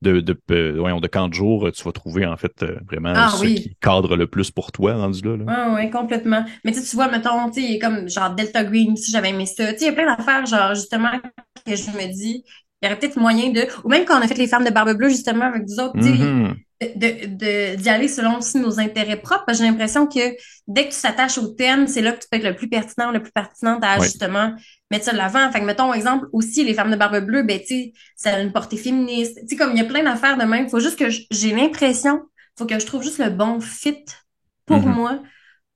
voyons, de camp de jour, tu vas trouver, en fait, vraiment Ah ce oui. qui cadre le plus pour toi, rendu là, là. Ah ouais, complètement. Mais tu vois, mettons, tu sais, comme genre Delta Green, si j'avais aimé ça. Tu sais, il y a plein d'affaires, genre, justement, que je me dis, il y aurait peut-être moyen de. Ou même quand on a fait les femmes de Barbe Bleue, justement, avec vous autres, tu sais, Mhm. d'y aller selon aussi nos intérêts propres. Parce que j'ai l'impression que dès que tu s'attaches au thème, c'est là que tu peux être le plus pertinent, le plus pertinente à Ouais. justement mettre ça de l'avant. Fait que, mettons, exemple, aussi, les femmes de Barbe Bleue, ben, tu sais, ça a une portée féministe. Tu sais, comme il y a plein d'affaires de même. Faut juste que j'ai l'impression, faut que je trouve juste le bon fit pour Mhm. moi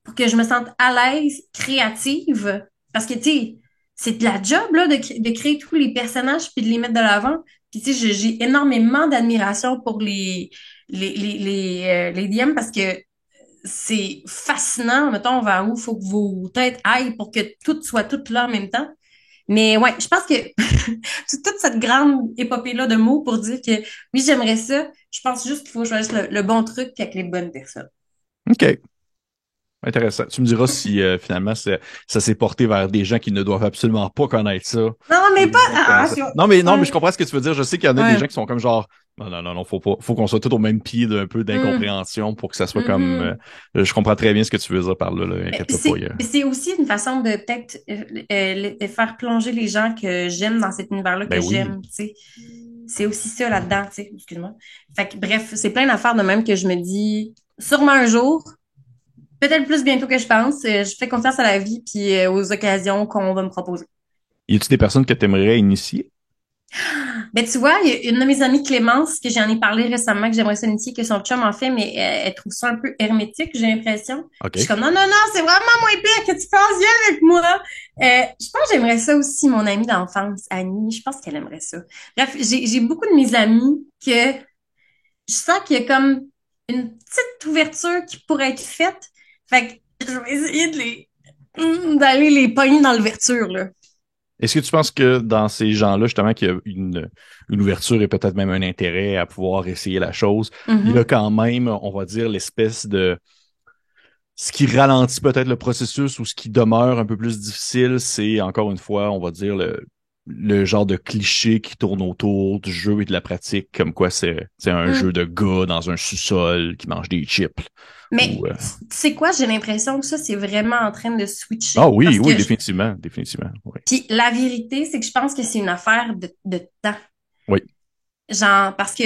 pour que je me sente à l'aise, créative. Parce que, tu sais, c'est de la job, là, de créer tous les personnages puis de les mettre de l'avant. Puis, tu sais, j'ai énormément d'admiration pour les DM parce que c'est fascinant, mettons, vers où il faut que vos têtes aillent pour que tout soit tout là en même temps. Mais ouais, je pense que toute cette grande épopée-là de mots pour dire que oui, j'aimerais ça, je pense juste qu'il faut choisir le bon truc avec les bonnes personnes. OK. Intéressant. Tu me diras si finalement ça s'est porté vers des gens qui ne doivent absolument pas connaître ça Non, ou mais pas. des gens qui Ah, connaissent ça. Non, mais je ouais, comprends ce que tu veux dire. Je sais qu'il y en a des ouais. gens qui sont comme genre non, faut pas, faut qu'on soit tous au même pied d'un peu Hum, d'incompréhension pour que ça soit comme mhm. je comprends très bien ce que tu veux dire par là, là. Mais Inquiète-toi pas. c'est aussi une façon de peut-être faire plonger les gens que j'aime dans cet univers-là Ben que oui. j'aime, tu sais. C'est aussi ça là-dedans, tu sais. Excuse-moi. Fait que bref, c'est plein d'affaires de même que je me dis, sûrement un jour, peut-être plus bientôt que je pense, je fais confiance à la vie puis aux occasions qu'on va me proposer. Y a-tu des personnes que tu aimerais initier? Ben, tu vois, il y a une de mes amies, Clémence, que j'en ai parlé récemment, que j'aimerais ça initier, que son chum en fait, mais elle trouve ça un peu hermétique, j'ai l'impression. Je suis OK. comme, non, c'est vraiment moins pire que tu penses, viens avec moi. Je pense que j'aimerais ça aussi, mon amie d'enfance, Annie. Je pense qu'elle aimerait ça. Bref, j'ai beaucoup de mes amis que je sens qu'il y a comme une petite ouverture qui pourrait être faite. Fait que je vais essayer d'aller les pogner dans l'ouverture, là. Est-ce que tu penses que dans ces gens-là, justement, qu'il y a une ouverture et peut-être même un intérêt à pouvoir essayer la chose, il y a Mhm. quand même, on va dire, l'espèce de... Ce qui ralentit peut-être le processus ou ce qui demeure un peu plus difficile, c'est encore une fois, on va dire, le genre de cliché qui tourne autour du jeu et de la pratique, comme quoi c'est un jeu Mm. de gars dans un sous-sol qui mange des chips. Mais Ou, tu sais quoi, j'ai l'impression que ça, c'est vraiment en train de Ah switcher. oui, Parce oui, que, définitivement, définitivement. Oui. puis la vérité, c'est que je pense que c'est une affaire de temps. Oui. Genre, parce que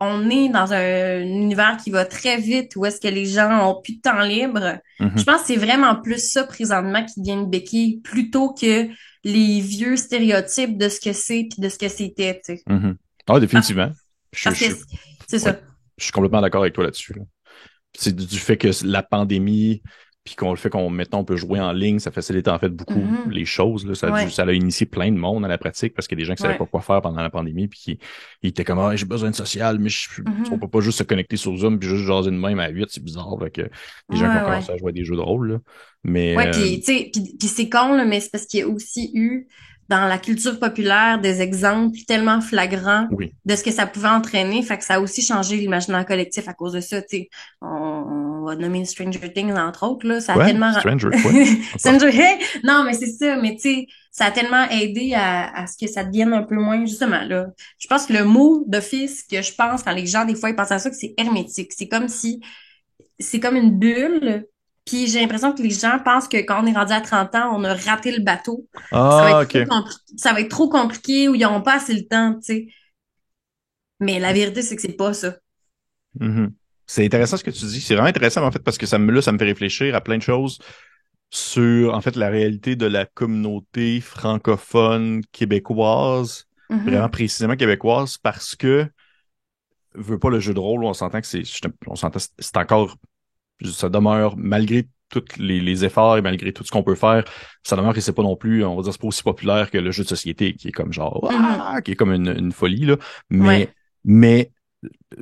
on est dans un univers qui va très vite, où est-ce que les gens ont plus de temps libre. Je Mhm, pense que c'est vraiment plus ça présentement qui devient une béquille, plutôt que les vieux stéréotypes de ce que c'est puis de ce que c'était, tu sais. mhm. Ah, Parce, définitivement. Je, parce que je, c'est oui. ça. Je suis complètement d'accord avec toi là-dessus, là. C'est du fait que la pandémie, puis qu'on le fait qu'on maintenant on peut jouer en ligne, ça facilite en fait beaucoup Mhm. les choses. Là. Ouais, Ça a initié plein de monde à la pratique parce qu'il y a des gens qui savaient pas ouais. quoi faire pendant la pandémie, puis ils étaient comme j'ai besoin de social, mais on Mhm. peut pas juste se connecter sur Zoom puis juste jaser de même à 8, c'est bizarre. Fait que les gens qui ont Ouais, commencé ouais. à jouer à des jeux de rôle, là. Mais Ouais, puis tu sais, puis c'est con là, mais c'est parce qu'il y a aussi eu dans la culture populaire des exemples tellement flagrants oui. de ce que ça pouvait entraîner, fait que ça a aussi changé l'imaginaire collectif à cause de ça, tu sais. On va nommer Stranger Things entre autres là, ça a Quoi? tellement Stranger, quoi? Encore. Stranger Hey! Non, mais c'est ça, mais tu sais, ça a tellement aidé à ce que ça devienne un peu moins justement là. Je pense que le mot d'office que je pense quand les gens des fois ils pensent à ça que c'est hermétique, c'est comme si c'est comme une bulle. Puis j'ai l'impression que les gens pensent que quand on est rendu à 30 ans, on a raté le bateau. Ça va Ah, être trop ok. ça va être trop compliqué ou ils n'ont pas assez le temps, tu sais. Mais la vérité, c'est que c'est pas ça. Mhm. C'est intéressant ce que tu dis. C'est vraiment intéressant, en fait, parce que ça me fait réfléchir à plein de choses sur, en fait, la réalité de la communauté francophone québécoise, vraiment Mhm. précisément québécoise, parce que, veut pas le jeu de rôle, on s'entend que on s'entend, c'est encore, ça demeure, malgré tous les efforts et malgré tout ce qu'on peut faire, ça demeure que c'est pas non plus, on va dire, c'est pas aussi populaire que le jeu de société, qui est comme genre, Mhm. qui est comme une folie, là. Ouais. Mais,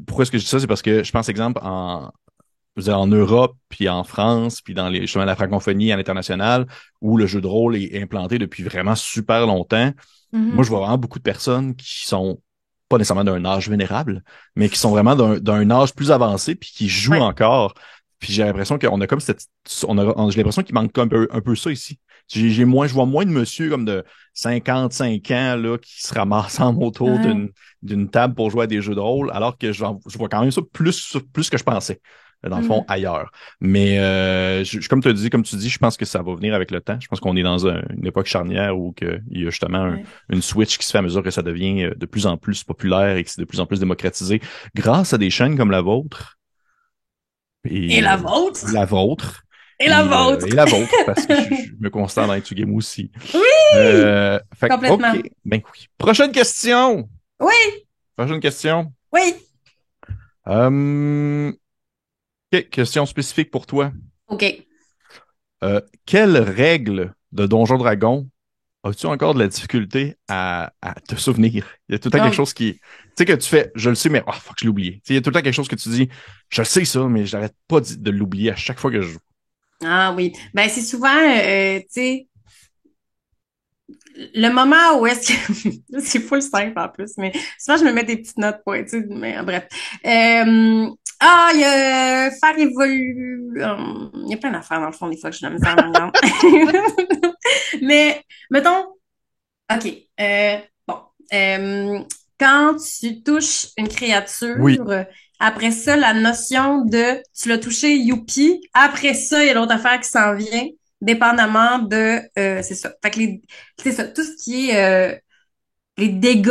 pourquoi est-ce que je dis ça? C'est parce que je pense, exemple, je veux dire, en Europe, puis en France, puis dans justement la francophonie à l'international, où le jeu de rôle est implanté depuis vraiment super longtemps. Moi, je Mhm. vois vraiment beaucoup de personnes qui sont pas nécessairement d'un âge vénérable, mais qui sont vraiment d'un âge plus avancé, puis qui jouent Ouais. encore. Puis j'ai l'impression qu'on a comme j'ai l'impression qu'il manque un peu ça ici. Je vois moins de monsieur comme de 55 ans, là, qui se ramassent en autour Ouais. d'une table pour jouer à des jeux de rôle, alors que je vois quand même ça plus que je pensais dans le fond, Mhm. ailleurs. Mais comme tu dis, je pense que ça va venir avec le temps. Je pense qu'on est dans une époque charnière où il y a justement Ouais. une switch qui se fait à mesure que ça devient de plus en plus populaire et que c'est de plus en plus démocratisé grâce à des chaînes comme la vôtre Et et la vôtre. la vôtre Et la vôtre. et la vôtre parce que je me constate dans les game aussi. Oui, Fait que, OK. complètement. Ben oui. Prochaine question. Oui, Prochaine question. oui. Euh, OK, question spécifique pour toi. OK. Quelle règle de Donjon Dragon as-tu encore de la difficulté à te souvenir? Il y a tout le temps quelque Oh. chose qui... Tu sais que tu fais, je le sais, mais oh, fuck, je l'ai oublié. Tu sais, il y a tout le temps quelque chose que tu dis, je sais ça, mais j'arrête pas de l'oublier à chaque fois que je joue. Ah oui. Ben c'est souvent, tu sais, le moment où est-ce que c'est full simple en plus, mais souvent je me mets des petites notes pointues, mais bref. Il y a faire évoluer. Il y a plein d'affaires dans le fond des fois que je suis de la misère à regarde. Mais mettons, OK. Bon. Quand tu touches une Oui. créature, après ça, la notion de tu l'as touché, youpi. Après ça, il y a l'autre affaire qui s'en vient, dépendamment de c'est ça. Fait que c'est ça, tout ce qui est les dégâts,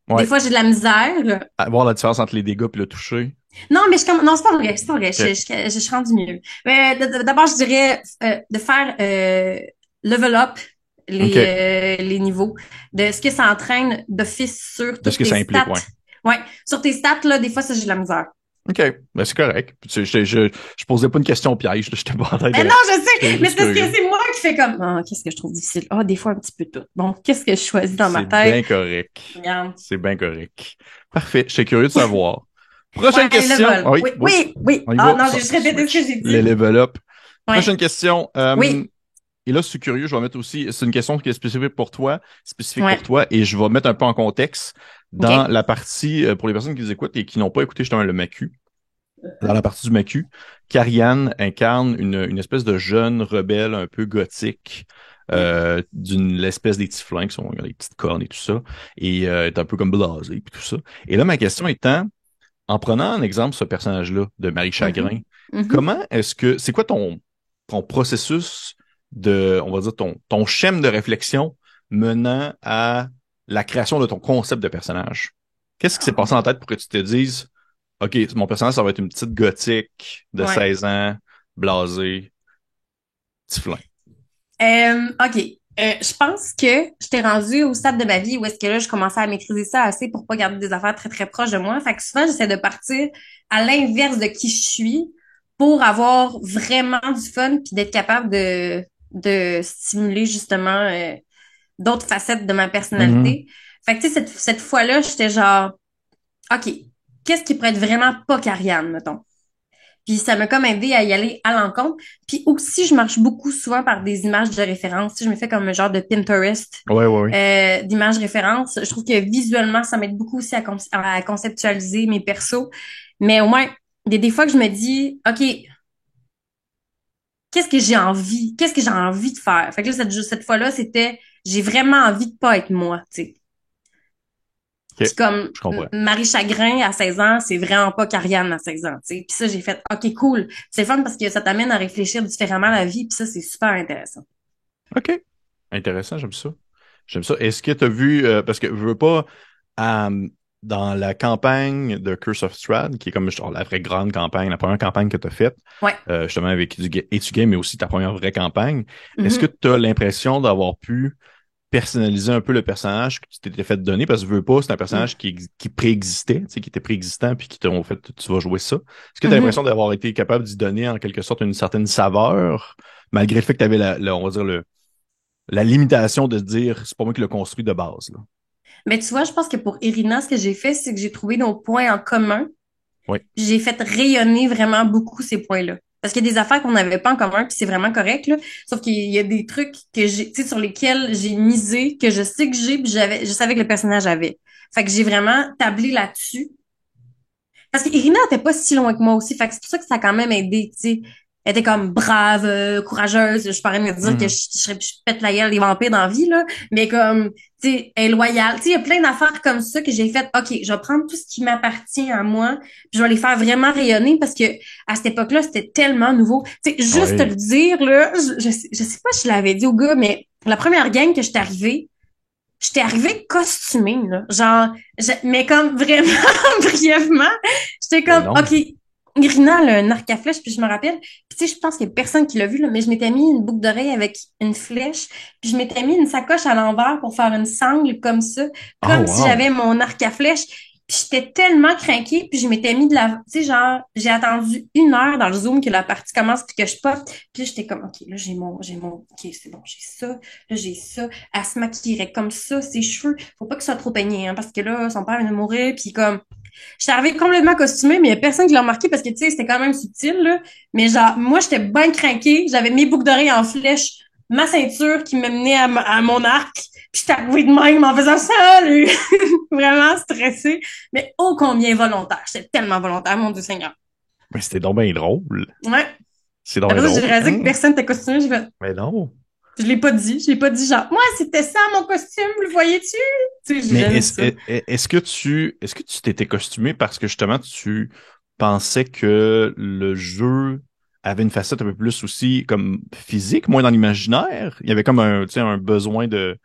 des Ouais. fois j'ai de la misère. À voir la différence entre les dégâts et le toucher. Non, mais non, c'est pas vrai, c'est pas vrai. OK. Je suis rendue mieux. Mais d'abord, je dirais de faire level up OK. les niveaux, de ce que ça entraîne d'office sur De ce toutes que tes ça implique, stats. ouais. Ouais, sur tes stats, là, des fois, ça, j'ai de la misère. OK. Ben, c'est correct. Je posais pas une question piège, là. J'étais pas en train Mais de... non, je sais, J'étais mais juste c'est parce que curieux. c'est moi qui fais comme, ah, qu'est-ce que je trouve difficile? Ah, des fois, un petit peu tout. Bon, qu'est-ce que je choisis dans ma C'est bien tête? correct. Regarde. C'est bien correct. Parfait. J'étais curieux de savoir. Ouais, Prochaine question. level. Oui, Oui, oui. oui, oui. On y Ah, va. non, j'ai juste répété ce que Switch. j'ai Les dit. level up. Ouais. Prochaine question. Oui. et là, je suis curieux, je vais mettre aussi, c'est une question qui est spécifique Ouais. pour toi, et je vais mettre un peu en contexte dans OK. la partie, pour les personnes qui nous écoutent et qui n'ont pas écouté justement le Macu. Dans la partie du Macu, Karian incarne une espèce de jeune rebelle un peu gothique, d'une espèce des petits flingues, qui sont les petites cornes et tout ça, et est un peu comme blasé et tout ça. Et là, ma question étant, en prenant en exemple ce personnage-là de Marie Mhm. Chagrin, Mhm. comment est-ce que c'est quoi ton processus de, on va dire, ton schème de réflexion menant à la création de ton concept de personnage? Qu'est-ce qui s'est passé en tête pour que tu te dises, OK, mon personnage, ça va être une petite gothique de Ouais. 16 ans, blasée, tiflin. OK. Je pense que j'étais rendue au stade de ma vie où est-ce que là, je commençais à maîtriser ça assez pour pas garder des affaires très, très proches de moi. Fait que souvent, j'essaie de partir à l'inverse de qui je suis pour avoir vraiment du fun puis d'être capable de stimuler justement d'autres facettes de ma Mhm. personnalité. Fait que tu sais, cette fois-là, j'étais genre, OK, qu'est-ce qui pourrait être vraiment pas Karianne, mettons? Puis ça m'a comme aidé à y aller à l'encontre. Puis aussi, je marche beaucoup souvent par des images de référence. Tu sais, je me fais comme un genre de Pinterest Ouais, ouais, ouais. d'images références. Je trouve que visuellement, ça m'aide beaucoup aussi à conceptualiser mes persos. Mais au moins, des fois que je me dis, OK, qu'est-ce que j'ai envie? Qu'est-ce que j'ai envie de faire? Fait que là, cette fois-là, c'était, j'ai vraiment envie de pas être moi, tu sais. Puis OK, comme je comprends. Marie Chagrin à 16 ans, c'est vraiment pas qu'Ariane à 16 ans, tu sais. Puis ça, j'ai fait, OK, cool. C'est fun parce que ça t'amène à réfléchir différemment à la vie, puis ça, c'est super intéressant. OK. Intéressant, j'aime ça. J'aime ça. Est-ce que tu as vu, parce que je veux pas, euh, dans la campagne de Curse of Strahd, qui est comme genre, la vraie grande campagne, la première campagne que tu as faite, Ouais. justement avec Etu Game, mais aussi ta première vraie campagne, est-ce que Mhm. tu as l'impression d'avoir pu personnaliser un peu le personnage que tu t'étais fait donner? Parce que veux pas, c'est un personnage qui préexistait, tu sais, qui était préexistant, puis qui t'ont fait, tu vas jouer ça. Est-ce que tu as l'impression Mhm. d'avoir été capable d'y donner en quelque sorte une certaine saveur, malgré le fait que tu avais on va dire la limitation de se dire c'est pas moi qui l'ai construit de base, là. Mais tu vois, je pense que pour Irina, ce que j'ai fait, c'est que j'ai trouvé nos points en commun. Oui. Puis j'ai fait rayonner vraiment beaucoup ces points-là. Parce qu'il y a des affaires qu'on n'avait pas en commun, puis c'est vraiment correct, là. Sauf qu'il y a des trucs que j'ai, tu sais, sur lesquels j'ai misé, que je sais que j'ai, puis je savais que le personnage avait. Fait que j'ai vraiment tablé là-dessus. Parce qu'Irina était pas si loin que moi aussi. Fait que c'est pour ça que ça a quand même aidé, tu sais. Elle était comme brave, courageuse. Je pourrais me dire que Mhm. je pète la gueule des vampires dans la vie, là. Mais comme, tu sais, elle est loyale. Tu sais, il y a plein d'affaires comme ça que j'ai fait. OK, je vais prendre tout ce qui m'appartient à moi, puis je vais les faire vraiment rayonner parce que à cette époque-là, c'était tellement nouveau. Tu sais, juste te Oui. le dire, là, je sais pas si je l'avais dit au gars, mais la première gang que j'étais arrivée, j'étais arrivée costumée, là. Genre, mais comme vraiment brièvement, j'étais Ben comme, non. OK, Irina, elle a un arc à flèche, puis je me rappelle. Puis tu sais, je pense qu'il y a personne qui l'a vu, là, mais je m'étais mis une boucle d'oreille avec une flèche, puis je m'étais mis une sacoche à l'envers pour faire une sangle comme ça, Oh, comme si wow. j'avais mon arc à flèche. Puis j'étais tellement craquée, puis je m'étais mis de la... Tu sais, genre, j'ai attendu 1 heure dans le Zoom que la partie commence, puis que je pop. Puis j'étais comme, OK, là, OK, c'est bon, j'ai ça, là, j'ai ça. Elle se maquillerait comme ça, ses cheveux. Faut pas que ce soit trop peigné, hein, parce que là, son père vient de mourir, puis comme... J'étais arrivée complètement costumée, mais il y a personne qui l'a remarqué parce que, tu sais, c'était quand même subtil, là. Mais genre, moi, j'étais bien craquée. J'avais mes boucles d'oreilles en flèche, ma ceinture qui me menait à mon arc. Puis j'étais arrivée de même en faisant salut! Vraiment stressée, mais ô combien volontaire. J'étais tellement volontaire, mon Dieu Seigneur. Mais c'était donc bien drôle. Ouais. C'est donc bien Après ça, j'ai drôle. réalisé que Hein? personne n'était costumé. Mais non. Je l'ai pas dit. Je l'ai pas dit genre, moi, c'était ça mon costume, le voyais-tu? Tu sais, j'ai Mais jamais dit ça. est-ce que tu t'étais costumé parce que justement tu pensais que le jeu avait une facette un peu plus aussi comme physique, moins dans l'imaginaire? Il y avait comme un, tu sais, un besoin de.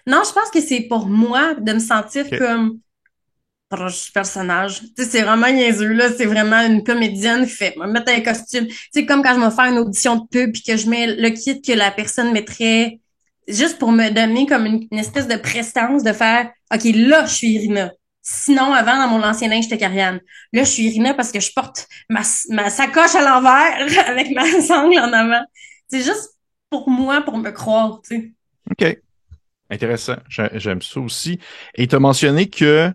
Non, je pense que c'est pour moi de me sentir OK. comme proche du personnage. Tu sais, c'est vraiment niaiseux, là. C'est vraiment une comédienne qui fait, me mettre un costume. C'est comme quand je vais faire une audition de pub puis que je mets le kit que la personne mettrait juste pour me donner comme une espèce de prestance de faire, OK, là, je suis Irina. Sinon, avant, dans mon ancien linge, j'étais Kariane. Là, je suis Irina parce que je porte ma sacoche à l'envers avec ma sangle en avant. C'est juste pour moi, pour me croire, tu sais. OK. Intéressant. J'aime ça aussi. Et tu as mentionné que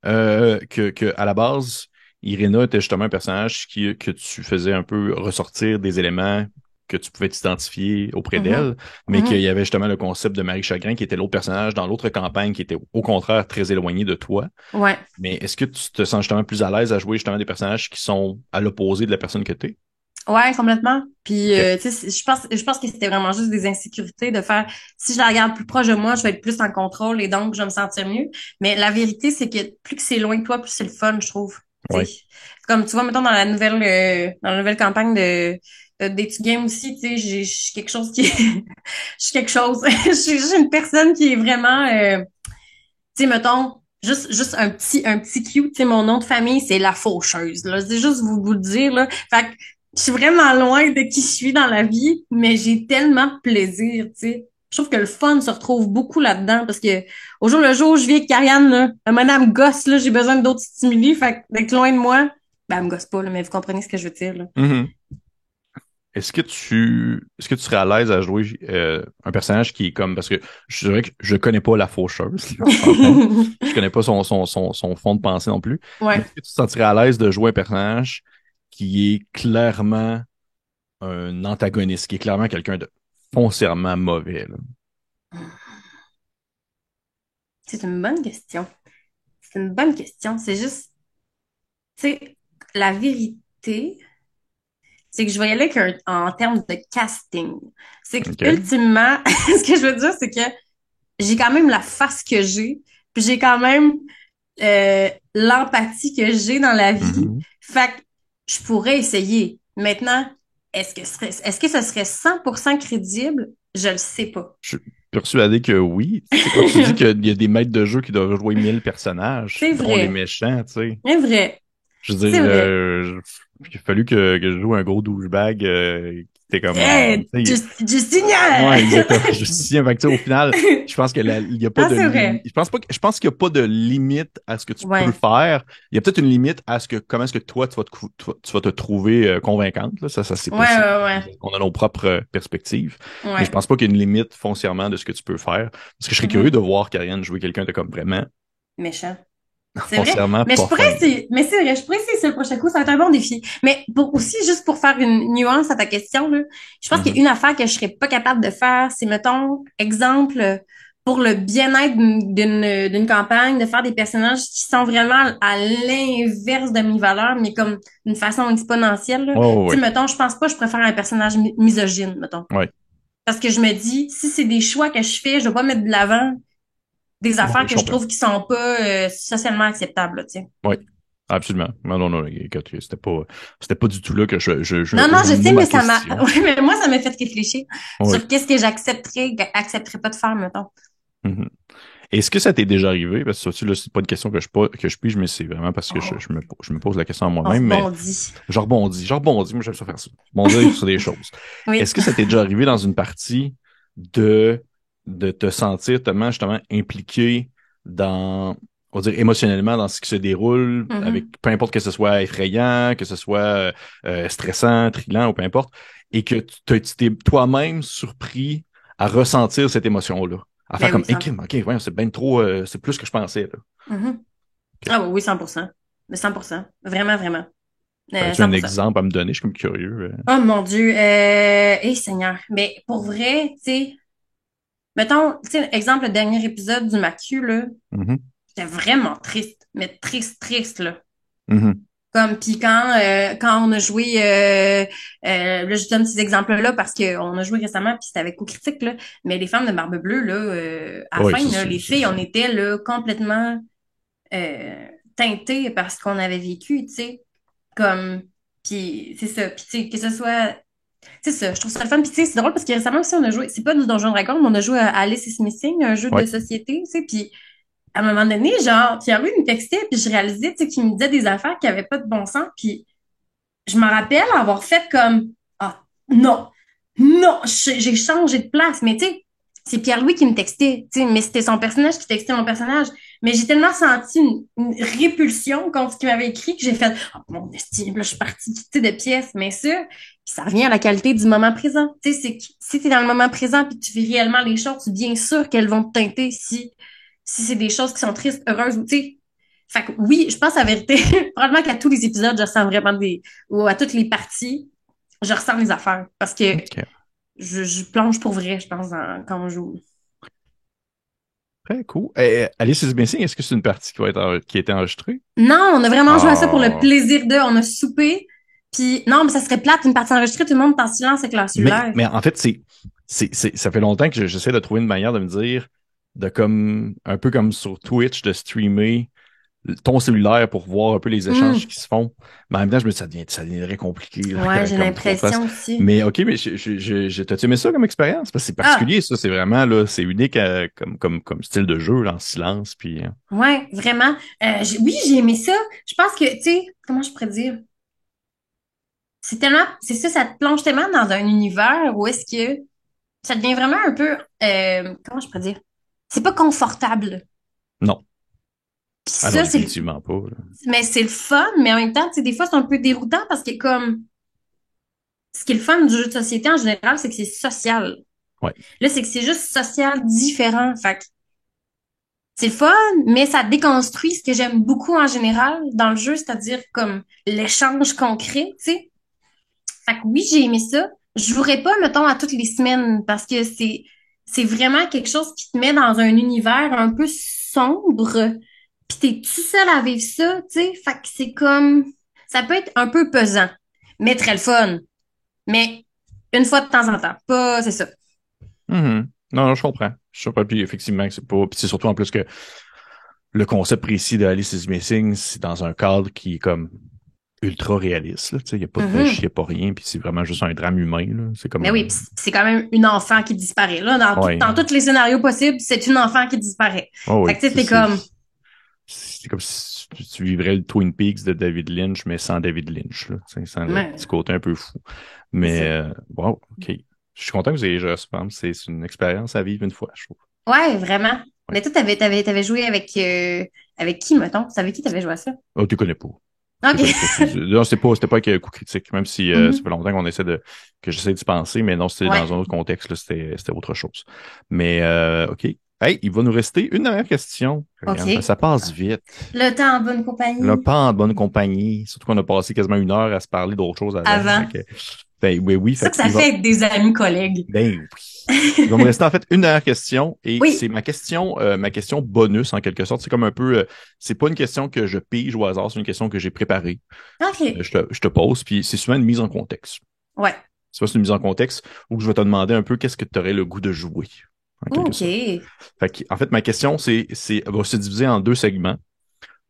à la base, Irina était justement un personnage que tu faisais un peu ressortir des éléments que tu pouvais t'identifier auprès Mhm. d'elle, mais qu'il Mhm. y avait justement le concept de Marie Chagrin qui était l'autre personnage dans l'autre campagne qui était au contraire très éloigné de toi. Ouais. Mais est-ce que tu te sens justement plus à l'aise à jouer justement des personnages qui sont à l'opposé de la personne que tu es? Ouais, complètement. Puis, OK. tu sais, je pense que c'était vraiment juste des insécurités de faire, si je la regarde plus proche de moi, je vais être plus en contrôle et donc je vais me sentir mieux. Mais la vérité, c'est que plus que c'est loin de toi, plus c'est le fun, je trouve. Tu Ouais. sais, comme tu vois, mettons dans la nouvelle campagne de Date Game aussi, tu sais, je suis quelque chose qui, je suis quelque chose. Je suis une personne qui est vraiment, tu sais, mettons, juste un petit cue, tu sais, mon nom de famille, c'est la faucheuse, là. C'est juste vous le dire, là. Fait que je suis vraiment loin de qui je suis dans la vie, mais j'ai tellement de plaisir, tu sais. Je trouve que le fun se retrouve beaucoup là-dedans parce que au jour le jour, je vis avec Karianne, là. Madame gosse, là, j'ai besoin d'autres stimuli. Fait que d'être loin de moi, ben, elle me gosse pas, là, mais vous comprenez ce que je veux dire, là. Mhm. Est-ce que tu serais à l'aise à jouer un personnage qui est comme parce que je dirais que je connais pas la faucheuse, on s'entend. Je connais pas son fond de pensée non plus. Mais Ouais. est-ce que tu te sentirais à l'aise de jouer un personnage qui est clairement un antagoniste, qui est clairement quelqu'un de foncièrement mauvais, là? C'est une bonne question. C'est une bonne question. C'est juste, tu sais, la vérité, c'est que je vais y aller en termes de casting. C'est que, OK? ultimement, ce que je veux dire, c'est que j'ai quand même la face que j'ai, puis j'ai quand même l'empathie que j'ai dans la vie. Mhm. Fait que je pourrais essayer. Maintenant, est-ce que ce serait 100% crédible? Je le sais pas. Je suis persuadé que oui. Tu sais, quand tu dis qu'il y a des maîtres de jeu qui doivent jouer 1000 personnages, C'est dont les vrai. méchants, tu sais. C'est vrai. Je veux dire, C'est vrai. il a fallu que je joue un gros douchebag qui était comme, Hey, tu sais, Justinien! ouais, exactement, justicien. Fait que, tu sais, au final, je pense que il y a pas Ah, de c'est limite. vrai. Je pense qu'il y a pas de limite à ce que tu peux Ouais. faire. Il y a peut-être une limite à ce que, comment est-ce que toi, tu vas te trouver convaincante, là. Ça, c'est Ouais, possible. ouais, ouais. On a nos propres perspectives. Mais je Ouais. pense pas qu'il y ait une limite foncièrement de ce que tu peux faire. Parce que je serais curieux Mhm. de voir Karianne jouer quelqu'un de comme vraiment Méchant. C'est vrai. foncièrement Mais pas je pourrais fin. essayer. Mais c'est vrai, je pourrais essayer sur le prochain coup. Ça va être un bon défi. Mais pour aussi, juste pour faire une nuance à ta question, là, je pense qu'il y a Mhm. une affaire que je serais pas capable de faire. C'est, mettons, exemple, pour le bien-être d'une campagne, de faire des personnages qui sont vraiment à l'inverse de mes valeurs, mais comme d'une façon exponentielle, là. Oh, Tu sais, oui. mettons, je pense pas que je préfère un personnage misogyne, mettons. Ouais. Parce que je me dis, si c'est des choix que je fais, je dois pas mettre de l'avant des Ouais, affaires je que je comprends. trouve qui sont pas socialement acceptables, là, tu sais. Oui, absolument. Non, non, non, écoute, c'était pas du tout là que Non, non, je je sais, menais ma mais ça m'a, question. ouais, mais moi, ça m'a fait réfléchir Oui. sur qu'est-ce que accepterais pas de faire, mettons. Mhm. Est-ce que ça t'est déjà arrivé? Parce que ça, là, c'est pas une question que je pige, mais c'est vraiment parce que Oh, je me pose la question à on moi-même, mais rebondit. je rebondis, moi j'aime ça faire ça. Rebondir sur des choses. Oui. Est-ce que ça t'est déjà arrivé dans une partie de, de te sentir tellement justement impliqué dans, on va dire émotionnellement dans ce qui se déroule, avec Mhm. peu importe que ce soit effrayant, que ce soit stressant, trillant ou peu importe, et que tu t'es toi-même surpris à ressentir cette émotion-là? À faire Ben comme, oui, hey, 100%. ok, ouais, c'est bien trop, c'est plus que je pensais, là. Mhm. Ok. Ah oui, 100%. Mais 100%. Vraiment, vraiment. T'aurais-tu un 100%. exemple à me donner? Je suis comme curieux. Oh mon Dieu. Seigneur. Mais pour vrai, tu sais, mettons, tu sais, exemple, le dernier épisode du Macu, là, Mhm, j'étais vraiment triste. Mais triste, triste, là. mhm. Comme puis quand on a joué là je donne ces exemples-là parce qu'on a joué récemment puis c'était avec Coup Critique là, mais les femmes de Barbe Bleue là à la Oui, fin là, les filles on était là complètement teintées par ce qu'on avait vécu, tu sais, comme puis c'est ça, puis tu sais que ce soit c'est ça, je trouve ça le fun. Puis tu sais, c'est drôle parce que récemment aussi on a joué, c'est pas du Donjon Dragon, mais on a joué à Alice is Missing, un jeu de Ouais. société, tu sais, puis à un moment donné, genre, Pierre-Louis me textait, puis je réalisais, tu sais, qu'il me disait des affaires qui avaient pas de bon sens, puis je me rappelle avoir fait comme, ah, non, non, j'ai changé de place, mais tu sais, c'est Pierre-Louis qui me textait, tu sais, mais c'était son personnage qui textait mon personnage. Mais j'ai tellement senti une répulsion contre ce qu'il m'avait écrit que j'ai fait, oh, mon estime, là, je suis partie, tu sais, de pièces, mais ça revient à la qualité du moment présent. Tu sais, c'est que si t'es dans le moment présent puis que tu vis réellement les choses, bien sûr qu'elles vont te teinter si c'est des choses qui sont tristes, heureuses ou, tu sais. Fait que oui, je pense la vérité, probablement qu'à tous les épisodes, je ressens vraiment ou à toutes les parties, je ressens les affaires parce que OK. je plonge pour vrai, je pense, quand on joue. Très cool. Alice is Missing, est-ce que c'est une partie qui a été enregistrée? Non, on a vraiment joué à ça pour le Ah. plaisir de. On a soupé. Puis non, mais ça serait plate, une partie enregistrée, tout le monde est en silence avec leur cellulaire. Mais en fait, ça fait longtemps que j'essaie de trouver une manière de me dire, un peu comme sur Twitch, de streamer ton cellulaire pour voir un peu les échanges Hum. qui se font. Mais en même temps, je me dis, ça deviendrait compliqué, là, Ouais, j'ai comme trop de place. l'impression aussi. Mais OK, mais t'as-tu aimé ça comme expérience? Parce que c'est Ah, particulier, ça. C'est vraiment, là, c'est unique comme style de jeu, là, en silence, puis... ouais, vraiment. Oui, j'ai aimé ça. Je pense que, tu sais, comment je pourrais dire? C'est tellement, c'est ça, ça te plonge tellement dans un univers où est-ce que ça devient vraiment un peu, comment je pourrais dire? C'est pas confortable. non. Puis Ah non, ça, définitivement pas, là. mais c'est le fun, mais en même temps, tu sais, des fois, c'est un peu déroutant parce que comme, ce qui est le fun du jeu de société en général, c'est que c'est social. Ouais. Là, c'est que c'est juste social différent. Fait que c'est le fun, mais ça déconstruit ce que j'aime beaucoup en général dans le jeu, c'est-à-dire comme l'échange concret, tu sais. Fait que oui, j'ai aimé ça. Je jouerai pas, mettons, à toutes les semaines parce que c'est vraiment quelque chose qui te met dans un univers un peu sombre. Puis t'es tout seul à vivre ça, tu sais. Fait que c'est comme, ça peut être un peu pesant, mais très le fun. Mais une fois de temps en temps. Pas, c'est ça. Mhm. Non, non, je comprends. Je comprends, puis effectivement, que c'est pas... Puis c'est surtout en plus que le concept précis de Alice is Missing, c'est dans un cadre qui est comme ultra réaliste, là. Tu sais, il n'y a pas de magie, il Mhm. n'y a pas rien, puis c'est vraiment juste un drame humain, là. C'est Mais oui, comme... pis c'est quand même une enfant qui disparaît. Là, Ouais. dans tous les scénarios possibles, c'est une enfant qui disparaît. Oh Fait oui. que tu sais, t'es comme, C'est comme si tu vivrais le Twin Peaks de David Lynch, mais sans David Lynch, là. Tu sais, sans le ouais, petit côté un peu fou. c'est Mais, ça. wow, OK. Je suis content que vous ayez joué à ça. C'est une expérience à vivre une fois, je trouve. Ouais, vraiment. Ouais. Mais toi, t'avais joué avec qui, mettons? C'est avec qui t'avais joué à ça? Oh, tu connais pas. Tu OK. connais pas. Non, c'était pas avec coup critique, même si ça Mhm. fait longtemps que j'essaie d'y penser, mais non, c'était Ouais. dans un autre contexte, là, c'était autre chose. Mais OK. Hey, il va nous rester une dernière question, Ariane. OK. Ça passe vite. Le temps en bonne Là, compagnie. pas en bonne compagnie. Surtout qu'on a passé quasiment une heure à se parler d'autre chose avant. Fait Avant. que, ben, oui, oui. C'est ça Fait que que ça fait être des amis collègues. ben oui. Il va me rester en fait une dernière question et c'est Oui. ma question bonus en quelque sorte. C'est comme un peu, c'est pas une question que je pige au hasard, c'est une question que j'ai préparée. OK. Je te pose, puis c'est souvent une mise en contexte. Ouais. Soit c'est une mise en contexte ou que je vais te demander un peu qu'est-ce que tu aurais le goût de jouer, en quelque sorte. OK. Fait que, en fait, ma question, va se diviser en deux segments.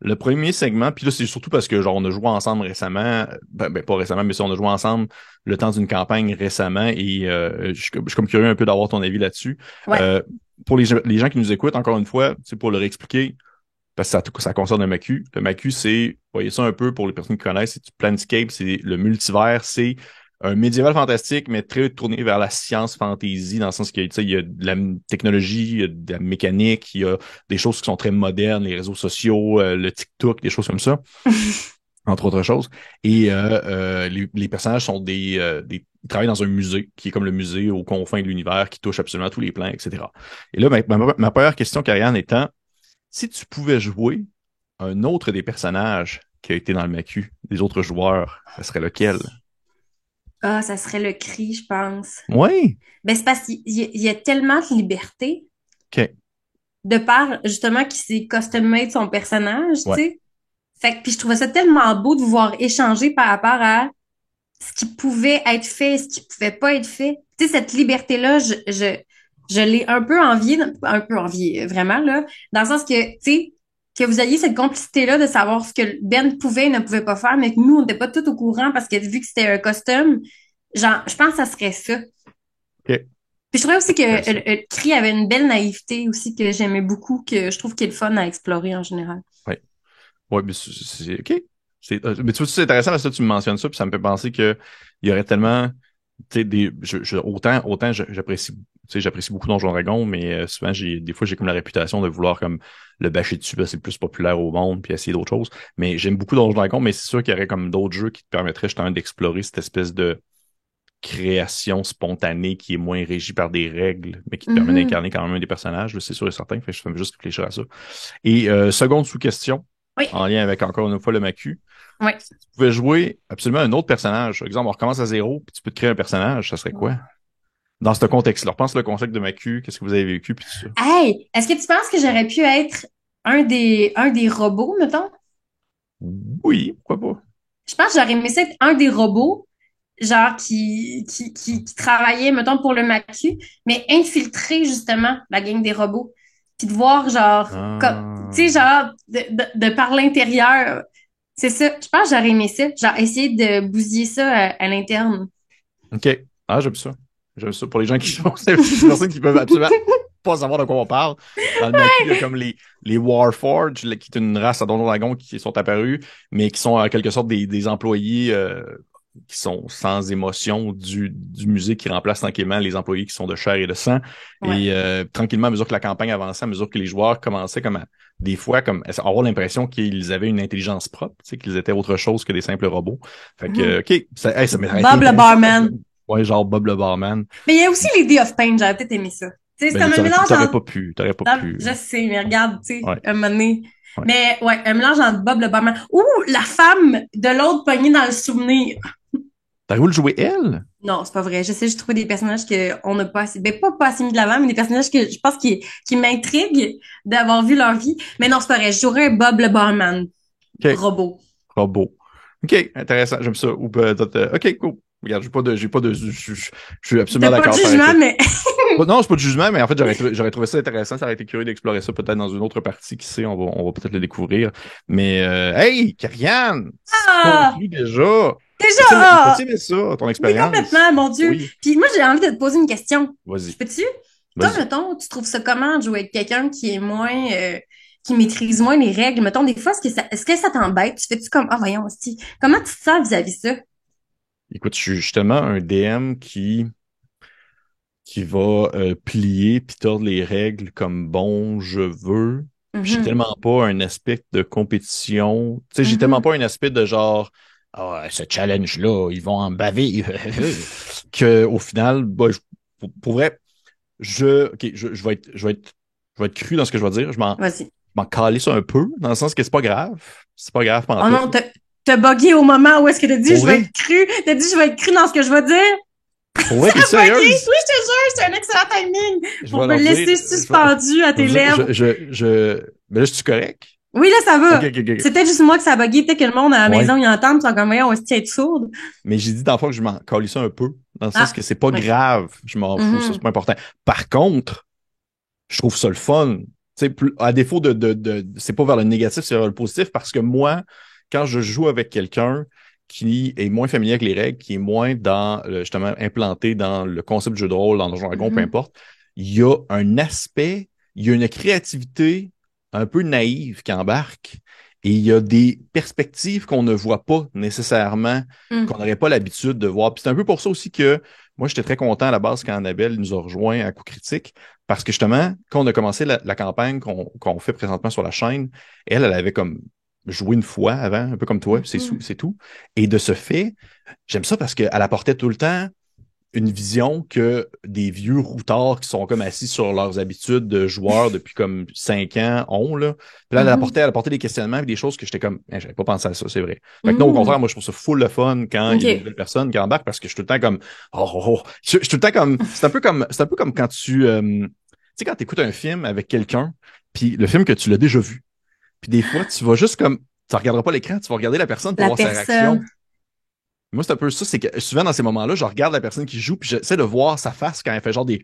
Le premier segment, puis là, c'est surtout parce que, genre, on a joué ensemble récemment, pas récemment, mais si on a joué ensemble le temps d'une campagne récemment et je suis comme curieux un peu d'avoir ton avis là-dessus. Ouais. Euh, pour les gens qui nous écoutent, encore une fois, c'est pour leur expliquer, parce que ça concerne le MACU. Le MACU, voyez ça un peu pour les personnes qui connaissent, c'est du Planescape, c'est le multivers, c'est un médiéval fantastique, mais très tourné vers la science fantasy, dans le sens qu'il y a, tu sais, il y a de la technologie, il y a de la mécanique, il y a des choses qui sont très modernes, les réseaux sociaux, le TikTok, des choses comme ça, entre autres choses. Et les personnages sont ils travaillent dans un musée, qui est comme le musée aux confins de l'univers, qui touche absolument tous les plans, etc. Et là, ma première question, Karianne, étant, si tu pouvais jouer un autre des personnages qui a été dans le MACU, des autres joueurs, ce serait lequel? Ah, ça serait le cri, je pense. Oui. Ben, c'est parce qu'il y a tellement de liberté OK. de par, justement, qu'il s'est custom-made son personnage, tu Ouais. sais. Fait que, puis je trouvais ça tellement beau de voir échanger par rapport à ce qui pouvait être fait, ce qui pouvait pas être fait. Tu sais, cette liberté-là, je l'ai un peu enviée, vraiment, là, dans le sens que, tu sais, que vous ayez cette complicité-là de savoir ce que Ben pouvait et ne pouvait pas faire, mais que nous, on n'était pas tout au courant parce que vu que c'était un custom, genre, je pense que ça serait ça. OK. Puis je trouvais aussi que Intéressant. Cree avait une belle naïveté aussi que j'aimais beaucoup, que je trouve qu'il est le fun à explorer en général. Ouais. Ouais, mais OK. Mais tu vois, c'est intéressant parce que tu me mentionnes ça, puis ça me fait penser que il y aurait tellement, tu sais, autant j'apprécie, tu sais, j'apprécie beaucoup Donjons Dragons, mais souvent, des fois, j'ai comme la réputation de vouloir comme le bâcher dessus parce que c'est le plus populaire au monde, puis essayer d'autres choses. Mais j'aime beaucoup Donjons Dragons, mais c'est sûr qu'il y aurait comme d'autres jeux qui te permettraient justement d'explorer cette espèce de création spontanée qui est moins régie par des règles, mais qui te permet Mhm. d'incarner quand même un des personnages, là, c'est sûr et certain. Fait que je fais juste réfléchir à ça. Et seconde sous-question, Oui, en lien avec encore une fois le MACU. Ouais. Si tu pouvais jouer absolument un autre personnage, par exemple, on recommence à zéro, puis tu peux te créer un personnage, ça serait quoi? Dans ce contexte-là, repense le concept de Macu, qu'est-ce que vous avez vécu, puis tout ça. Hey, est-ce que tu penses que j'aurais pu être un des robots, mettons? Oui, pourquoi pas? Je pense que j'aurais aimé ça être un des robots, genre qui travaillait, mettons, pour le maquis, mais infiltrer justement la gang des robots. Puis de voir, genre, comme, tu sais, Ah, genre, de par l'intérieur. C'est ça. Je pense que j'aurais aimé ça. Genre, essayer de bousiller ça à l'interne. OK. Ah, j'aime ça. J'aime ça. Pour les gens qui sont, c'est des personnes qui peuvent absolument pas savoir de quoi on parle. Dans le maquis, il y a comme les Warforged, qui est une race à Donjon Dragon qui sont apparus, mais qui sont en quelque sorte des employés qui sont sans émotion du musée qui remplacent tranquillement les employés qui sont de chair et de sang. Ouais. Et tranquillement, à mesure que la campagne avançait, à mesure que les joueurs commençaient comme des fois comme à avoir l'impression qu'ils avaient une intelligence propre, tu sais, qu'ils étaient autre chose que des simples robots. Fait que, Mhm. OK, ça m'aurait été Bob le intéressant. barman. Ouais, genre Bob le barman. Mais il y a aussi les Day of Pain, j'aurais peut-être aimé ça. Tu sais, c'est Ben, comme un mélange t'aurais entre. pas pu, t'aurais pas pu. Je sais, mais regarde, tu sais, Ouais, un moment donné. ouais. Mais ouais, un mélange entre Bob le barman. Ou la femme de l'autre poignée dans le souvenir. T'arrives à le jouer elle? Non, c'est pas vrai. Je sais, j'ai trouvé des personnages que on n'a pas assez, ben pas assez mis de l'avant, mais des personnages que je pense qui m'intriguent d'avoir vu leur vie. Mais non, c'est pas vrai. Je jouerais un Bob le barman. OK, Robot. robot. OK, intéressant, j'aime ça. Ou peut-être, OK, cool. Regarde, je suis absolument T'as pas de d'accord. Ça aurait jugement, été. mais. Non, c'est pas de jugement, mais en fait, j'aurais trouvé ça intéressant. Ça aurait été curieux d'explorer ça peut-être dans une autre partie. Qui sait, on va peut-être le découvrir. Mais, hey, Karianne, ça Ah! conclut déjà. Déjà! T'as-tu Ah! aimé ça, ton Mais expérience? complètement, mon Dieu. Oui. Puis moi, j'ai envie de te poser une question. Je Vas-y, peux-tu? Toi, vas-y. mettons, tu trouves ça comment de jouer avec quelqu'un qui est moins, qui maîtrise moins les règles? Mettons, des fois, est-ce que ça t'embête? Tu fais-tu comme, ah, voyons, aussi. Comment tu te sens vis-à-vis ça? Écoute, je suis justement un DM qui va plier puis tordre les règles comme bon je veux. Puis j'ai Mhm, tellement pas un aspect de compétition. Tu sais, j'ai tellement mhm, pas un aspect de genre ah, ce challenge-là, ils vont en baver. Que au final, bah, pour vrai, OK, je vais être cru dans ce que je vais dire. vas-y. Je m'en calisse un peu, dans le sens que c'est pas grave. C'est pas grave Oh pantoute. non, t'as bugué au moment où est-ce que t'as dit, Pour je vais vrai? être cru. T'as dit, je vais être cru dans ce que je vais dire. Pour vrai, Ça t'es a bugué. sérieuse? Oui, je te jure, c'est un excellent timing Je pour vais me leur dire, laisser suspendu à tes lèvres. mais là, je suis correct? Oui, là, ça OK, va. OK, OK. C'est peut-être juste moi que ça a bugué. Peut-être que le monde à la Ouais. maison, il entend, puis ils sont comme, voyons, on se tient être sourde. Mais j'ai dit dans le fond que je m'en calissais un peu, dans le sens Ah, que c'est pas oui. grave, je m'en fous, ça c'est Mhm, pas important. Par contre, je trouve ça le fun. Tu sais, à défaut c'est pas vers le négatif, c'est vers le positif, parce que moi, quand je joue avec quelqu'un qui est moins familier avec les règles, qui est moins justement implanté dans le concept de jeu de rôle, dans Donjon Dragon, peu mhm, importe, il y a un aspect, il y a une créativité un peu naïve qui embarque. Et il y a des perspectives qu'on ne voit pas nécessairement, qu'on mhm. n'aurait pas l'habitude de voir. Puis c'est un peu pour ça aussi que moi, j'étais très content à la base quand Annabelle nous a rejoint à Coup Critique, parce que justement, quand on a commencé la campagne qu'on fait présentement sur la chaîne, elle avait comme joué une fois avant, un peu comme toi, puis Mhm. c'est tout. Et de ce fait, j'aime ça parce qu'elle apportait tout le temps une vision que des vieux routards qui sont comme assis sur leurs habitudes de joueurs depuis comme 5 ans ont, là. Puis là, Mhm. elle apportait des questionnements et des choses que j'étais comme, j'avais pas pensé à ça, c'est vrai. Fait que non, au contraire, Mhm. moi, je trouve ça full le fun quand il y a des OK. nouvelles personnes qui embarquent parce que je suis tout le temps comme, je suis tout le temps comme, c'est un peu comme quand tu sais, quand t'écoutes un film avec quelqu'un, puis le film que tu l'as déjà vu. Puis des fois, tu vas juste comme, tu regarderas pas l'écran, tu vas regarder la personne pour La voir sa réaction. personne. Moi, c'est un peu ça, c'est que souvent dans ces moments-là, je regarde la personne qui joue, puis j'essaie de voir sa face quand elle fait genre des.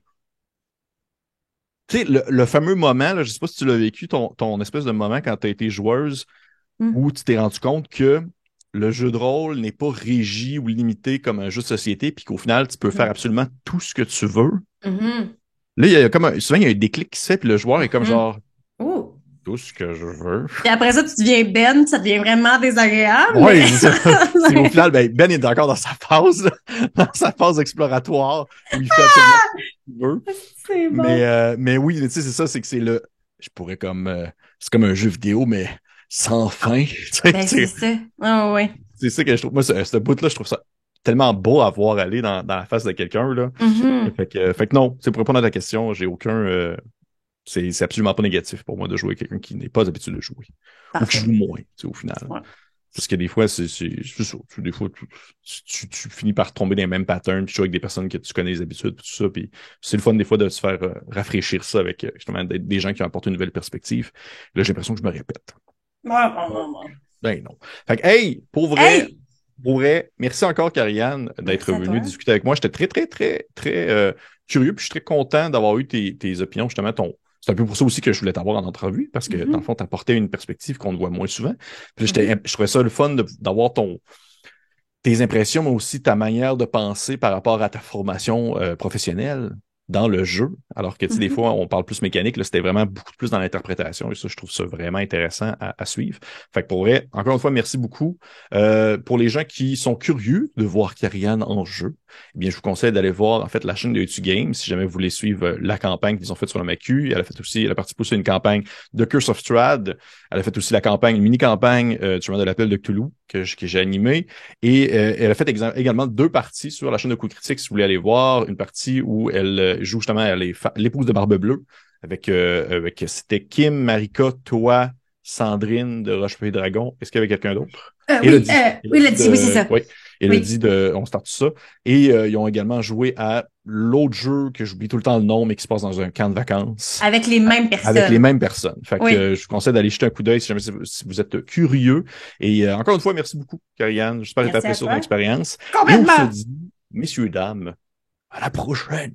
Tu sais, le fameux moment, là, je sais pas si tu l'as vécu, ton espèce de moment quand tu as été joueuse, Mhm. où tu t'es rendu compte que le jeu de rôle n'est pas régi ou limité comme un jeu de société, puis qu'au final, tu peux faire absolument tout ce que tu veux. Mhm. Là, il y a comme souvent, il y a un déclic qui se fait, puis le joueur est comme Mhm. genre Oh. tout ce que je veux. Puis après ça, tu deviens Ben, ça devient vraiment désagréable, mais Ouais, c'est ça. C'est au final, Ben est encore dans sa phase, là, dans sa phase exploratoire, où il fait absolument tout ce qu'il veut. c'est bon. Mais oui, tu sais, c'est ça, c'est que c'est le. Je pourrais comme. C'est comme un jeu vidéo, mais sans fin. Tu sais, Ben, c'est ça. Ah ouais. c'est ça que je trouve. Moi, ce bout-là, je trouve ça tellement beau à voir aller dans la face de quelqu'un, là. Mhm. Fait que non, c'est pour répondre à ta question, j'ai aucun. C'est absolument pas négatif pour moi de jouer avec quelqu'un qui n'est pas habitué de jouer. Ou qui Parfait. joue moins, tu sais, au final. Ouais. Parce que des fois, c'est ça. Des fois, tu finis par tomber dans les mêmes patterns, puis tu joues avec des personnes que tu connais les habitudes, puis tout ça. Puis c'est le fun des fois de se faire rafraîchir ça avec justement des gens qui apportent une nouvelle perspective. Là, j'ai l'impression que je me répète. Ouais, ouais, ouais, ouais. Ben non. Fait que, hey, Hey! pour vrai, merci encore, Karianne, d'être Merci à venue toi. discuter avec moi. J'étais très curieux, puis je suis très content d'avoir eu tes opinions, justement, c'est un peu pour ça aussi que je voulais t'avoir en entrevue, parce que, dans le Mhm, fond, t'apportais une perspective qu'on ne voit moins souvent. Puis là, mhm, je trouvais ça le fun d'avoir tes impressions, mais aussi ta manière de penser par rapport à ta formation professionnelle dans le jeu. Alors que, tu sais, des mhm. fois, on parle plus mécanique, là, c'était vraiment beaucoup plus dans l'interprétation. Et ça, je trouve ça vraiment intéressant à suivre. Fait que pour vrai, encore une fois, merci beaucoup. Pour les gens qui sont curieux de voir Karian en jeu, eh bien, je vous conseille d'aller voir, en fait, la chaîne de YouTube Games, si jamais vous voulez suivre la campagne qu'ils ont faite sur le MAQ. Elle a participé aussi à une campagne de Curse of Strahd. Elle a fait aussi la campagne, une mini-campagne du chemin de l'appel de Cthulhu que j'ai animée. Et elle a fait également 2 parties sur la chaîne de Coup Critique, si vous voulez aller voir. Une partie où elle joue justement, elle est l'épouse de Barbe Bleue, avec c'était Kim, Marika, toi, Sandrine de Roche-Papier Dragon. Est-ce qu'il y avait quelqu'un d'autre? Oui, Élodie. oui, Élodie là-dessus, oui, c'est de, ça. oui, Oui. Élodie de On Start Tout Ça. Et ils ont également joué à l'autre jeu que j'oublie tout le temps le nom, mais qui se passe dans un camp de vacances Avec les mêmes avec les personnes. mêmes personnes. Fait que Oui. je vous conseille d'aller jeter un coup d'œil si vous êtes curieux. Et encore une fois, merci beaucoup, Karianne. J'espère que tu as Merci à apprécié ton toi. expérience. Et on se Complètement. dit, messieurs, dames, à la prochaine.